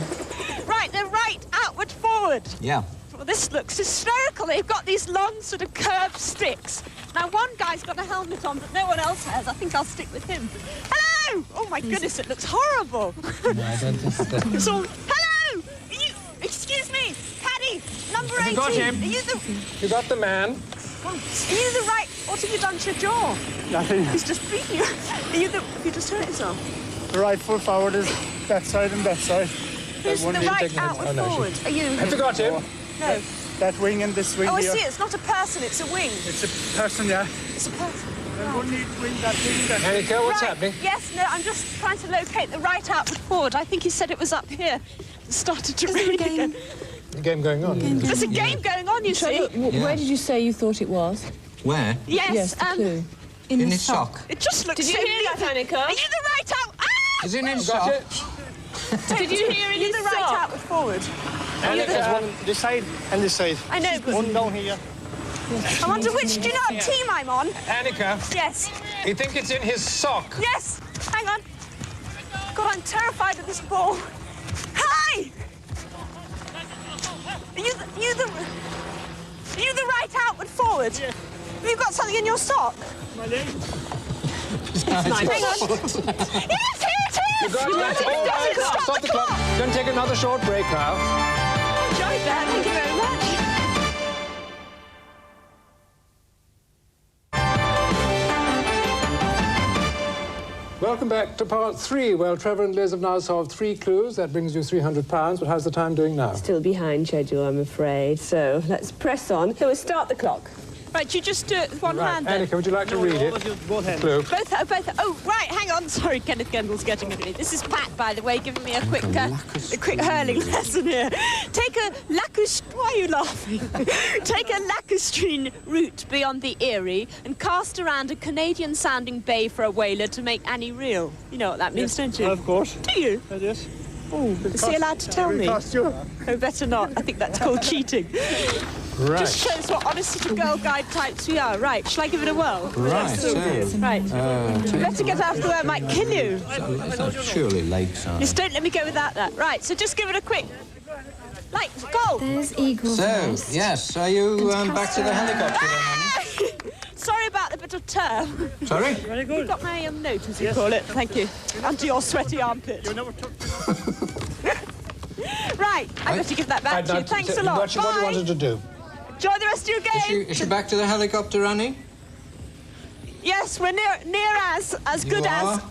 E: Right, the right outward forward.
C: Yeah.
E: Well, this looks hysterical. They've got these long sort of curved sticks. Now, one guy's got a helmet on, but no one else has. I think I'll stick with him. Hello! Oh, my goodness, it looks horrible.
A: No, I don't think so.
E: It's all... Hello! Are you... Excuse me. Paddy, number 18.
A: Have you got him?
E: Are you the...
A: You got the man.
E: Are you the right... What have you done to your jaw?
H: Nothing.
E: He's just beating you. Are you the... Have you just hurt yourself?
H: The right full forward is that side and that side.
E: Who's the
H: one knee
E: right
H: taking it.
E: outward
A: Oh, no, she-
E: forward? Are you...
A: Have you got him?
E: No.
H: That wing and this wing
E: Oh, I
H: here.
E: see. It's not a person. It's a wing.
H: It's a person, yeah.
E: It's a person.
H: One need wing, that wing, that
A: Anneka, what's
E: right.
A: happening?
E: Yes, no, I'm just trying to locate the right outward forward. I think he said it was up here. It started to rain again.
A: The game going on.
E: There's a game going on, you see.
B: Where did you say you thought it was?
C: Where?
E: Yes,
B: the clue.
C: In his sock.
E: it just looks
B: Did you
E: so
B: hear that,
E: neat.
B: Anneka?
E: Are you the right out? Ah!
C: Is in his
A: Got
C: sock.
A: it?
E: Did you hear? Are you the right outward forward?
H: There's one this side and this side.
E: I know, but
H: One down here.
E: I wonder which. Do you know what team I'm on?
A: Anneka,
E: Yes.
A: you think it's in his sock?
E: Yes. Hang on. God, I'm terrified of this ball. Hi. Are you the right outward forward?
H: Yes.
E: Have you got something in your sock?
H: My leg.
E: Hang on. Yes, here it is!
A: You got it?
E: It
A: All right,
E: doesn't
A: stop the clock. Going to take another short break now.
E: Enjoyed that. Thank you very much.
A: Welcome back to part 3. Well, Trevor and Liz have now solved 3 clues. That brings you £300. But how's the time doing now?
B: Still behind schedule, I'm afraid. So let's press on. So we'll start the clock.
E: Right, you just do it with one
A: Right,
E: hand then.
A: Anneka, would you like to read it?
H: Both hands.
A: Clue.
E: Both. Oh, right, hang on. Sorry, Kenneth Kendall's getting at me. This is Pat, by the way, giving me a quick hurling lesson here. Take a why are you laughing? Take a lacustrine route beyond the Erie and cast around a Canadian-sounding bay for a whaler to make Annie reel. You know what that means, don't you?
H: Of course.
E: Do you?
H: It is.
E: Is he allowed to tell me?
H: Cost you.
E: Oh, better not. I think that's called cheating.
A: Right.
E: Just shows what honest little girl guide types we are. Right, shall I give it a whirl?
C: Right, so...
E: Right. Better get out of the way, I might kill you.
C: That's surely lakeside.
E: Just don't let me go without that. Right, so just give it a quick... Like, go!
D: There's Eagle's
C: So,
D: Nest.
C: yes, are you back to the helicopter then,
E: Sorry about the bit of turf.
C: Annie? Sorry?
H: Very
E: You've
H: good.
E: got my note, as you call it. Thank you. Under your sweaty armpit.
H: You never took
E: Right, I better give that back to you. Thanks a lot.
A: What you
E: Bye.
A: wanted to do?
E: Enjoy the rest of your game.
C: Is she back to the helicopter, Annie?
E: Yes, we're near as
C: You
E: good
C: are?
E: as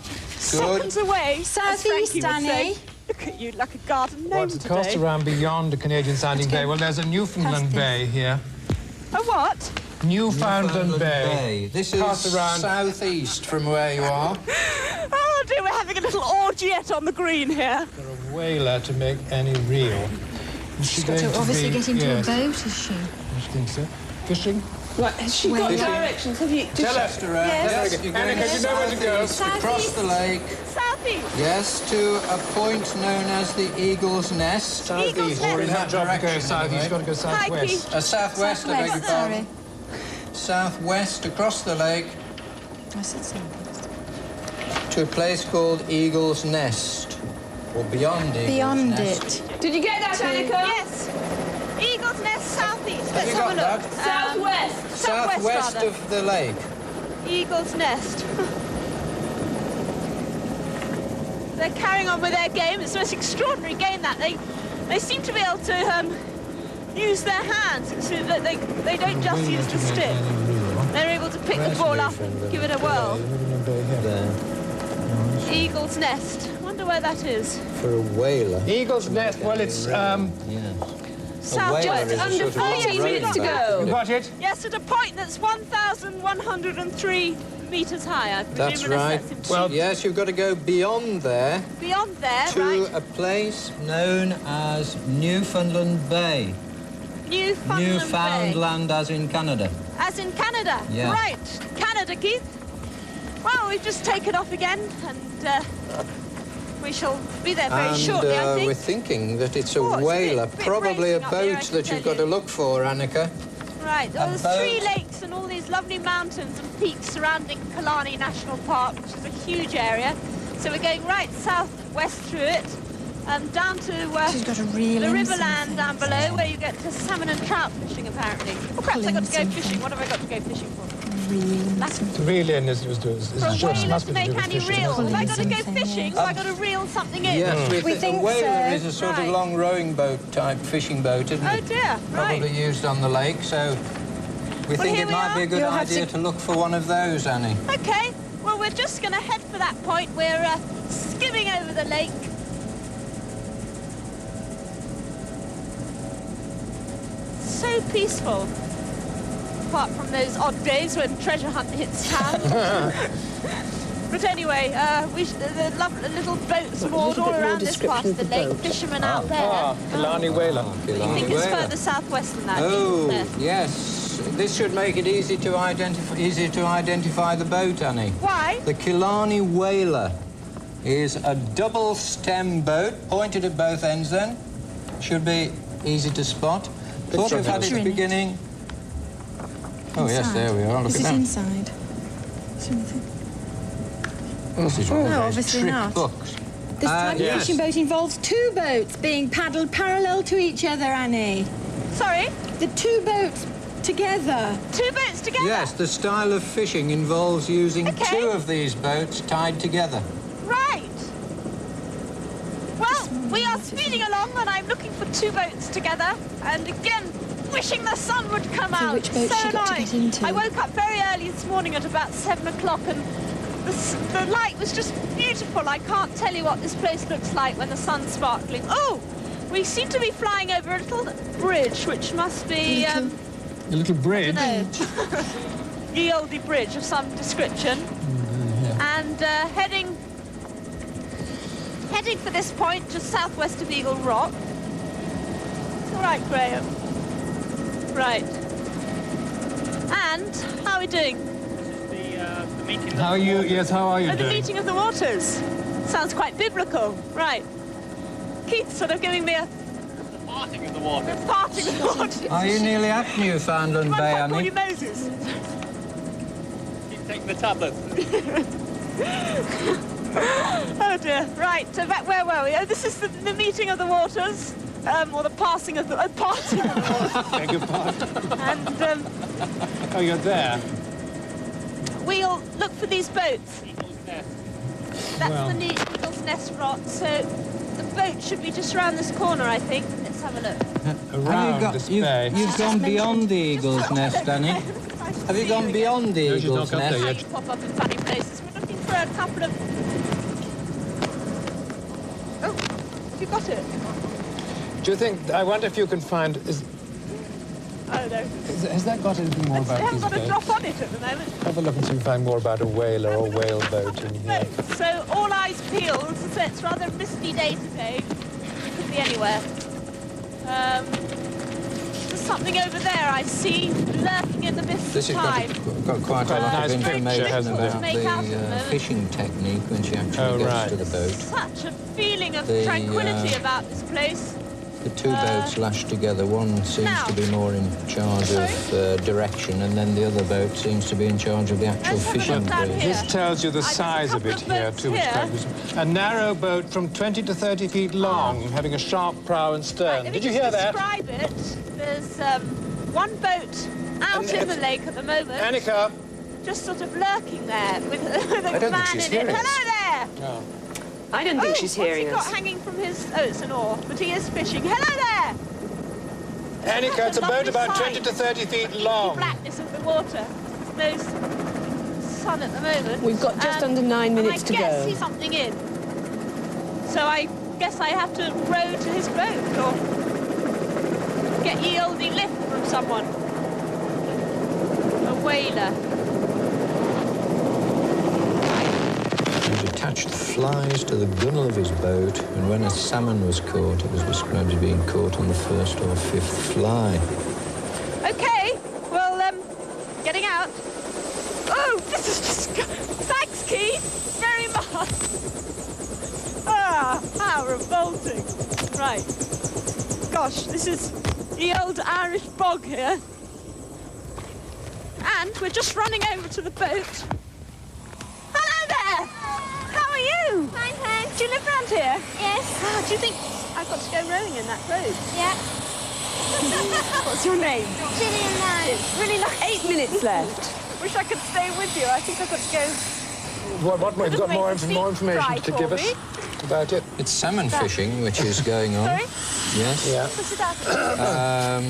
E: seconds away. as
D: Southeast,
E: Frankie would say.
D: Annie.
E: look at you like a garden gnome
A: What's the coast
E: today.
A: around beyond the Canadian sounding bay? Well, there's a Newfoundland Bay here.
E: A what?
A: Newfoundland Bay.
C: This is
A: Cast around.
C: southeast from where you are.
E: Oh dear, we're having a little orgiette on the green here.
A: For a whaler to make any reel.
D: She's got to obviously get into a boat, is she?
A: I think so. Fishing?
B: Right, has she got directions? Have you...
C: Tell us around.
E: Yes.
C: You're going
A: Anneka, you know where to go.
C: southeast, across the lake.
E: Southeast.
C: Yes, to a point known as the Eagle's Nest.
E: Eagle's
C: Or
E: Nest.
C: in that
A: Job to go
C: direction,
A: south,
C: anyway.
A: you've got to go southwest.
C: Southwest, I beg your pardon.
D: Sorry.
C: Southwest, across the lake,
D: I said southwest.
C: to a place called Eagle's Nest. Or beyond Eagle's
D: Beyond
C: Nest.
D: it.
B: Did you get that, Anneka?
E: Yes. Eagle's Nest southeast. Let's
C: you
E: have a
C: got
E: look.
C: that?
B: Southwest.
C: Southwest
E: rather.
C: of the lake.
E: Eagle's Nest. They're carrying on with their game. It's the most extraordinary game that they seem to be able to use their hands so that they don't just use the stick. They're able to pick the ball up and give it a whirl. Eagle's Nest. Wonder where that is.
C: For a whaler.
A: Eagle's Nest, well, it's,
E: Southwest.
C: whaler is a
B: Under
C: sort of
B: 40 minutes to
A: you
B: go.
A: got it?
E: Yes, at a point that's 1,103 metres high. I presume
C: That's
E: unless
C: right.
E: that's in
C: Well, yes, you've got to go beyond there
E: beyond there,
C: to
E: right?
C: a place known as Newfoundland Bay. Newfoundland as in Canada.
E: As in Canada.
C: Yeah.
E: Right. Canada, Keith. Well, we've just taken off again, and we shall be there very shortly, I think.
C: We're thinking that it's a
E: Oh, it's a
C: whaler,
E: bit
C: probably a
E: racing up here, I
C: boat
E: can
C: that
E: tell
C: you've got
E: you.
C: to look for, Anneka.
E: Right. Well, there's
C: boat.
E: 3 lakes and all these lovely mountains and peaks surrounding Killarney National Park, which is a huge area. So we're going right southwest through it, down to
D: She's got a reel
E: the
D: in
E: riverland
D: something.
E: down below, where you get to salmon and trout fishing, apparently. Oh, perhaps I got to go fishing. What have I got to go fishing for?
A: To reel in is
E: For a
A: just
E: whaler
A: must
E: to
A: be
E: make
A: to do with
E: any
A: fishing.
E: reels. Have I got to go
D: Something,
E: fishing?
D: yes.
E: Have I got to reel something in?
C: Yes,
D: We
C: a
D: think
C: whaler
D: so.
C: is a sort
E: Right.
C: of long rowing boat type fishing boat, isn't
E: Oh
C: it?
E: dear,
C: Probably
E: right.
C: used on the lake, so we think
E: here
C: it
E: we
C: might
E: are.
C: be a good
D: You'll have
C: idea
D: to-
C: to look for one of those, Annie.
E: Okay, well, we're just going to head for that point. We're skimming over the lake. So peaceful. Apart from those odd days when treasure hunt hits town. But anyway, the lovely little boats moored all around this part of the lake. Fishermen out there.
A: Killarney whaler.
E: I think it's further southwest than that.
C: Oh,
E: There.
C: yes. This should make it easier to identify the boat, Annie.
E: Why?
C: The Killarney Whaler is a double stem boat, pointed at both ends then. Should be easy to spot. Thought we've had its
D: Picture in it.
C: beginning. Oh, yes, there we are. Look
D: Is
C: at
D: it
C: that.
D: inside? Something.
C: This is one of
D: No,
C: those
D: obviously
C: trick
D: not.
C: books.
I: This type of
C: yes.
I: fishing boat involves 2 boats being paddled parallel to each other, Annie.
E: Sorry?
I: The 2 boats together.
E: 2 boats together?
C: Yes, the style of fishing involves using
E: Okay.
C: 2 of these boats tied together.
E: Right. Well, we are speeding along and I'm looking for 2 boats together. And again, wishing the sun would come
D: So
E: out.
D: which boat
E: So
D: she got to
E: annoying.
D: get into?
E: I woke up very early this morning at about 7 o'clock and the light was just beautiful. I can't tell you what this place looks like when the sun's sparkling. Oh, we seem to be flying over a little bridge, which must be,
A: A little bridge.
E: no, the oldie bridge of some description. And heading for this point, just southwest of Eagle Rock. It's all right, Graham. Right. And how are we doing?
F: The meeting.
A: How are you? Yes, how are you
E: Oh, the
A: doing?
E: meeting of the waters. Sounds quite biblical. Right. Keith's sort of giving me a
F: The parting of the water.
E: parting of the waters.
C: Are you nearly at Newfoundland
E: Mind
C: Bay,
E: if I call
C: Annie?
E: you Moses?
F: Keep taking the tablets.
E: Oh dear. Right. So back where were we? Oh, this is the meeting of the waters. Or the passing of the parting of the waters.
A: Beg your pardon.
E: And
A: Oh, you're there.
E: we'll look for these boats.
F: Eagle's Nest.
E: That's
A: Well.
E: the Eagle's Nest Rock. So the boat should be just around this corner, I think. Let's have a look.
A: Around this bay.
C: You've gone beyond the Eagle's Nest, Annie. Have you gone beyond the
A: No, she's
C: Eagle's
A: not got there
C: Nest?
A: yet.
E: How you pop up in funny places. We're looking for a couple of... Oh, you got it?
A: Do you think... I wonder if you can find...
E: I don't know.
A: Has that got anything more about
E: I haven't
A: these
E: got a
A: boats?
E: drop on it at the moment.
A: Have a look and see if you can find more about a whaler or whale boat in here.
E: So all eyes peeled, so it's rather a misty day today. Could be anywhere. There's something over there I see lurking in the mist
C: This
E: of
C: has
E: time.
C: got quite a lot
A: nice
C: of
A: picture,
C: information
A: hasn't
C: about
E: it? Make out at the
C: the
E: moment.
C: fishing technique when she actually gets to the boat.
E: Such a feeling of
C: The,
E: tranquility about this place.
C: The two boats lashed together. One seems to be more in charge of direction, and then the other boat seems to be in charge of the actual fishing.
A: This tells you the size of it here, too. A narrow boat from 20 to 30 feet long, having a sharp prow and stern. Did you hear that?
E: Describe it. There's one boat out in the lake at the moment.
A: Anneka.
E: Just sort of lurking there with a man in it. Hello there!
A: No.
B: I don't think she's hearing
E: what's he
B: us.
E: got hanging from his... Oh, it's an oar, but he is fishing. Hello there!
A: Anneka, it's a boat
E: Lovely
A: about
E: sight.
A: 20 to 30 feet
E: The
A: long.
E: blackness of the water. There's no sun at the moment.
B: We've got just under 9 minutes to
E: I guess
B: go.
E: he's something in. So I guess I have to row to his boat or get ye olde lift from someone. A whaler.
C: He attached flies to the gunnel of his boat, and when a salmon was caught, it was described as being caught on the first or fifth fly.
E: Okay, well, getting out. Oh, this is just... Thanks, Keith, very much. Ah, how revolting. Right. Gosh, this is the old Irish bog here. And we're just running over to the boat. Hello there! How are you?
D: Fine, thanks.
E: Do you live round here?
D: Yes.
E: Ah, do you think I've got to go rowing in that boat?
D: Yeah.
E: What's your name?
D: Gillian Knight.
E: Really nice.
B: 8 minutes left.
E: Wish I could stay with you. I think I've got to go.
A: What more? You've got more information to give us about it?
C: It's salmon fishing, which is going on.
E: Sorry?
C: Yes.
A: Yeah.
E: Sit down.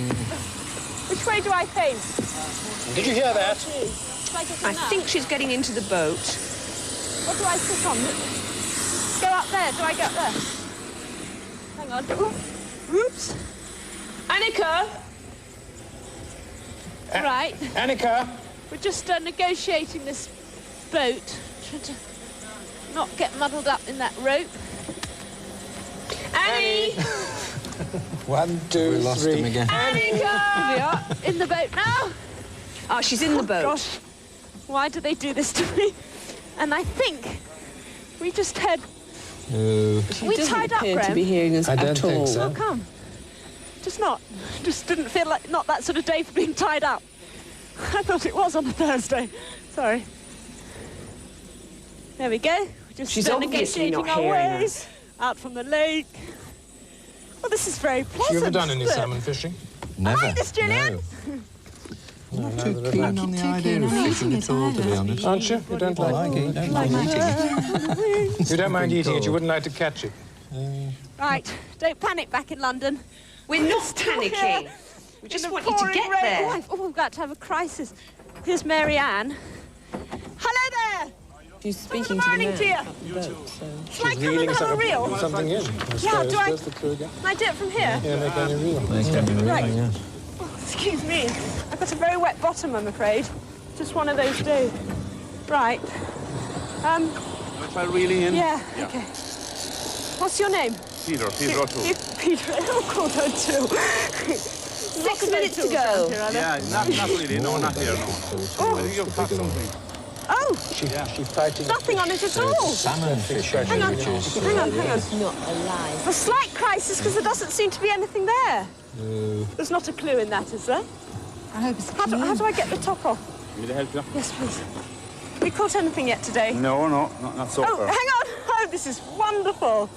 E: Which way do I face?
A: Did you hear that?
B: I think she's getting into the boat.
E: What do I sit on? Go up there. Do I go up there? Hang on. Oops.
B: Anneka!
E: Right.
A: Anneka!
E: We're just negotiating this boat. Trying to not get muddled up in that rope.
B: Annie!
A: 1, 2,
C: We lost
A: 3.
C: him again.
E: Here we are, in the boat now.
B: Oh, she's in the boat.
E: Gosh, why do they do this to me? And I think we just had...
B: She
E: we
B: doesn't
E: tied up,
B: appear to
E: Graham.
B: be hearing us
A: I don't
B: at
A: think
B: all.
A: so.
E: How come? Just not. Just didn't feel like not that sort of day for being tied up. I thought it was on a Thursday. Sorry. There we go. We're just
B: She's obviously
E: negotiating
B: not
E: our
B: hearing
E: way
B: us.
E: out from the lake. Well, this is very pleasant.
A: You ever done any
E: isn't it?
A: salmon fishing?
C: Never.
E: Hi, Miss Gillian.
C: No. Not too keen on the idea of fishing at all, to be honest.
A: Aren't you? You don't like it?
C: Don't like eating it.
A: You don't mind eating it, you wouldn't like to catch it.
E: Right, don't panic back in London.
B: We're not
E: Still here
B: panicking. We
E: in
B: just
E: the
B: want you to
E: pouring
B: get
E: rain.
B: there.
E: Oh, we've got to have a crisis. Here's Mary Ann. Hello there.
B: She's speaking
E: Good
B: to the
E: morning
B: man
E: to you.
B: up the boat, so...
E: Shall I come and have a reel?
A: Something in.
E: Yeah, do I?
A: Where's the clue again?
E: Can I do it from here?
A: Yeah, make any reel.
E: Right.
C: Yes.
E: Oh, excuse me. I've got a very wet bottom, I'm afraid. Just one of those days. Right.
H: Try reeling in.
E: Yeah, okay. What's your name?
H: Peter O'Toole.
E: Peter. Oh, God, O'Toole.
B: 6 minutes to go.
H: Yeah, not really. No, not here, no. I think you've caught something.
E: Oh,
A: She's fighting.
E: nothing on it at all.
C: Salmon fishing,
E: Hang on,
C: which is...
E: hang on.
B: It's not alive.
E: A slight crisis because there doesn't seem to be anything there. There's not a clue in that, is there?
B: I hope it's
E: How do I get the top off?
H: Need to help you?
E: Yes, please. Have we caught anything yet today?
H: No, not so
E: Oh,
H: far.
E: hang on. Oh, this is wonderful.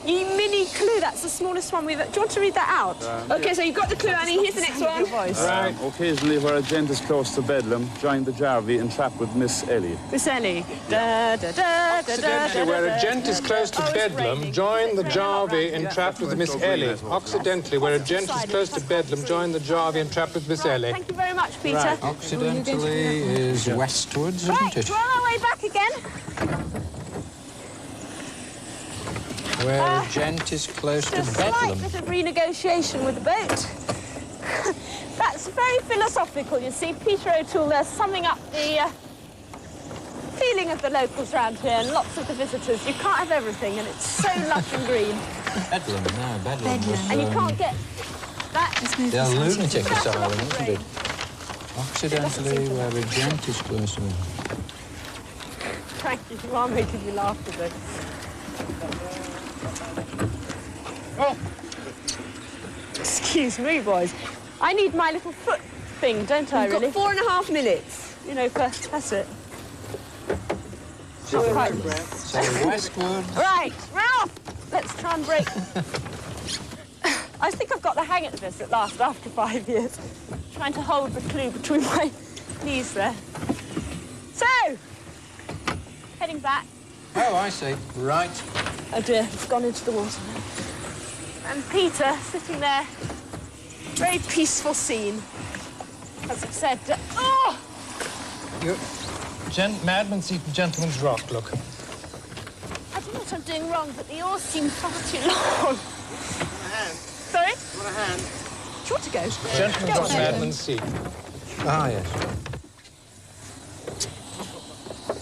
E: Ye mini clue. That's the smallest one we've... Do you want to read that out?
B: OK, so you've got the clue, Annie. Here's the next one.
A: Right.
H: Occasionally, where a gent is close to Bedlam, join the Jarvey and trap with Miss Ellie.
E: Miss Ellie. Da, da, da, da, da,
A: Occidentally, where a gent is close to Bedlam, join the Jarvey and trap with Miss Ellie. Occidentally, where a gent is close to Bedlam, join the Jarvey and trap with Miss Ellie.
E: Thank you very much, Peter.
A: Right.
C: Occidentally is westwards,
E: Right,
C: isn't it?
E: we're on our way back again.
C: Where a gent is close to
E: a slight
C: Bedlam.
E: bit of renegotiation with the boat. That's very philosophical, you see. Peter O'Toole there summing up the feeling of the locals around here and lots of the visitors. You can't have everything, and it's so lush and green.
C: Bedlam, no, Bedlam. Was,
E: and you can't get that.
C: the lunatic asylum, isn't it? Accidentally, where a gent is close to him.
E: Thank you, you are making me laugh today.
A: Oh.
E: Excuse me, boys. I need my little foot thing, don't I,
B: You've
E: really?
B: got 4.5 minutes.
E: You know, that's it.
C: So westward.
E: Right, we're off! Let's try and break. I think I've got the hang of this at last, after 5 years. Trying to hold the clue between my knees there. So, heading back.
C: Oh, I see. Right.
E: Oh dear, it's gone into the water. And Peter sitting there. Very peaceful scene. As I said, oh!
A: Madman Seat and Gentleman's Rock, look.
E: I don't know what I'm doing wrong, but the oars seem far too long. Sorry?
G: Want a hand?
E: Do you want to go?
A: Gentleman's Rock, Madman's Seat.
C: Ah, yes.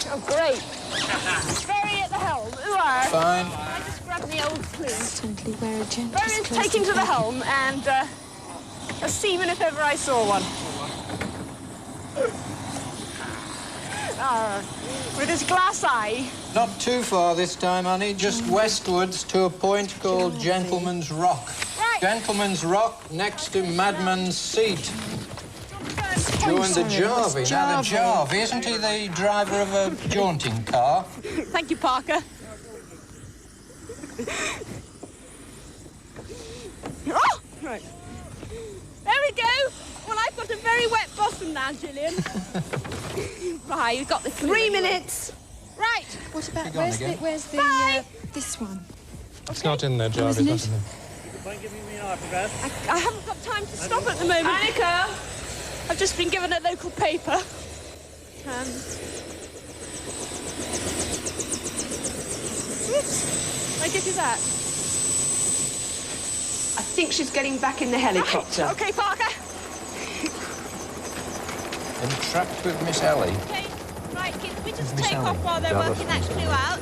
E: Oh, great. Ferry at the helm.
C: Fine.
E: I just grabbed the old clue.
I: Constantly where a gent
E: Ferry is taking to the helm and a seaman if ever I saw one. With his glass eye.
C: Not too far this time, Annie. Just westwards to a point called Gentleman's Rock.
E: Right.
C: Gentleman's Rock next to Madman's Seat. Join the Jarvey. Now, the Jarvey, isn't he the driver of a jaunting car?
E: Thank you, Parker. Oh! Right. There we go. Well, I've got a very wet bottom now, Gillian. Right, you've got the
B: 3 minutes.
E: Right.
I: What about,
C: Gone
I: where's
C: again.
I: this one?
A: It's not in there, Jarvis.
I: isn't
A: Not
I: it?
A: in there.
F: Don't give me an autograph.
E: I haven't got time to stop at the moment. Anneka! I've just been given a local paper. I give you that.
B: I think she's getting back in the helicopter.
E: Right. OK, Parker.
C: Entrapped with Miss Ellie.
E: OK, right, can we just
C: Miss
E: take
C: Ellie.
E: off while they're
C: Jarvis,
E: working that
C: Miss
E: clue
C: Ellie.
E: out?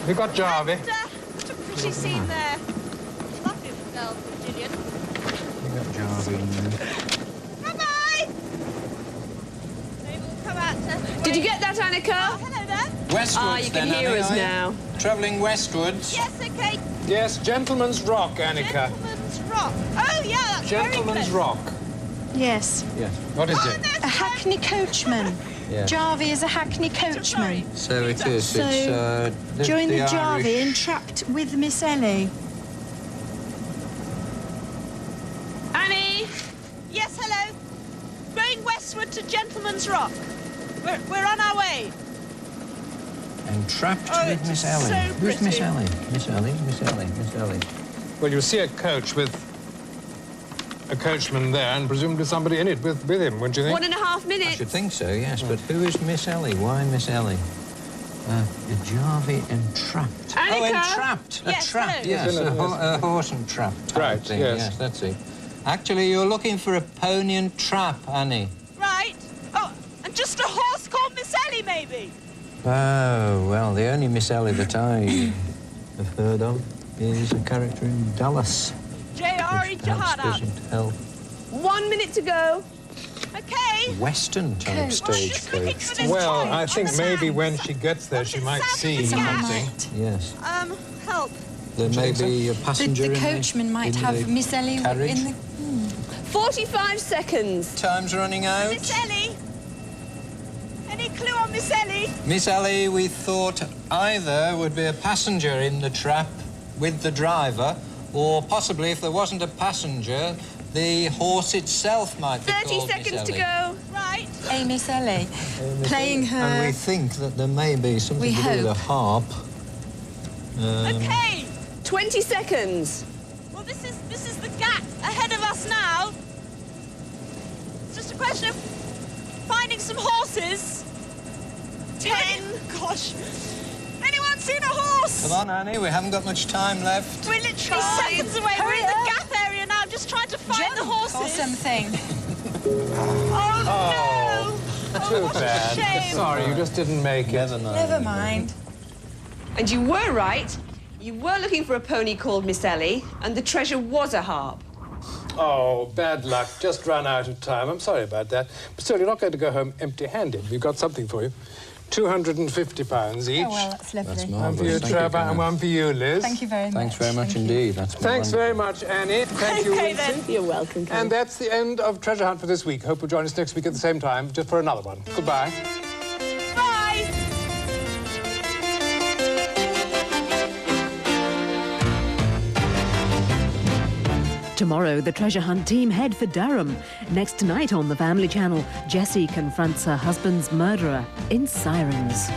A: We've got Jarvey.
E: And, what a pretty scene there. Lovely little girl, Gillian.
C: You got Jarvey in there.
E: Bye-bye! They will come out to...
B: Did you get that, Anneka?
E: Oh, hello there.
C: Westwards,
B: You
C: then,
B: can hear
C: Annie,
B: us
C: are you?
B: now.
C: Travelling westwards.
E: Yes, OK.
A: Yes, Gentleman's Rock, Anneka.
E: Gentleman's Rock. Oh, yeah, that's
A: Gentleman's
E: very
A: Rock.
I: Yes.
C: Yes.
A: What is
E: close.
A: it?
I: A hackney coachman.
C: Yes.
I: Jarvey is a hackney coachman.
C: So it is.
I: So,
C: It's
I: join the
C: Irish-
I: Jarvey entrapped with Miss Ellie.
E: Annie! Yes, hello. Going westward to Gentleman's Rock. We're on our way.
C: Entrapped
E: Oh,
C: with
E: it's
C: Miss Ellie.
E: so
C: Who's Miss
E: pretty.
C: Ellie? Miss Ellie, Miss Ellie, Miss Ellie.
A: Well, you'll see a coach with a coachman there and presumably somebody in it with him, wouldn't you think?
B: 1.5
C: I
B: minutes.
C: should think so, yes, but who is Miss Ellie? Why Miss Ellie? The Jarvey entrapped. Oh,
B: Anneka?
C: entrapped!
E: Yes,
C: a trap,
E: hello.
C: yes,
A: Yes.
C: a horse and trap type
A: Right,
C: thing.
A: yes.
C: That's it. Actually, you're looking for a pony and trap, Annie.
E: Right. Oh, and just a horse called Miss Ellie, maybe?
C: Oh, well, the only Miss Ellie that I have heard of is a character in Dallas.
E: J.R.E.
C: which perhaps
E: Jahada.
C: doesn't help.
B: 1 minute to go.
E: OK.
C: Western type
E: Oh, just looking
C: stagecoach.
E: for this
A: Well,
E: coach
A: I
E: on
A: think
E: the
A: maybe
E: sands.
A: when she gets there, she might see
E: Yeah,
A: something.
C: Yes.
E: Help.
C: There may be a passenger
I: The
C: in
I: coachman might
C: in
I: have
C: the
I: Miss Ellie
C: carriage.
I: in the...
B: 45 seconds.
C: Time's running out.
E: Miss Ellie? Any clue on Miss Ellie?
C: Miss Ellie, we thought either would be a passenger in the trap with the driver, or possibly, if there wasn't a passenger, the horse itself might be
B: 30
C: called
B: seconds
C: Miss
B: to
C: Ellie.
B: go.
E: Right.
I: A Miss Ellie. Playing her...
C: And we think that there may be something
I: We
C: to do with a harp.
E: OK.
B: 20 seconds.
E: Well, this is the gap ahead of us now. It's just a question of finding some horses. 10. Gosh. Anyone seen a horse!
C: Come on, Annie, we haven't got much time left.
E: We're literally seconds away. We're in the gap area now. I'm just trying to find the horses.
D: Or something.
E: Oh, no!
A: Too bad.
E: Shame.
A: Sorry, you just didn't make it.
D: Never mind.
B: And you were right. You were looking for a pony called Miss Ellie, and the treasure was a harp.
A: Oh, bad luck. Just run out of time. I'm sorry about that. But still, you're not going to go home empty-handed. We've got something for you. £250 each.
D: Oh, well, that's lovely.
C: That's
A: One for you,
C: marvellous. Thank
A: Trevor, and one for you, Liz.
D: Thank you very much.
C: Thanks very much indeed. That's
A: Thanks very much, Annie. Thank you,
E: Okay,
A: Winston.
E: then.
B: You're welcome, Kerry.
A: And that's the end of Treasure Hunt for this week. Hope you'll join us next week at the same time, just for another one. Goodbye.
E: Bye!
J: Tomorrow, the treasure hunt team head for Durham. Next tonight on the Family Channel, Jessie confronts her husband's murderer in Sirens.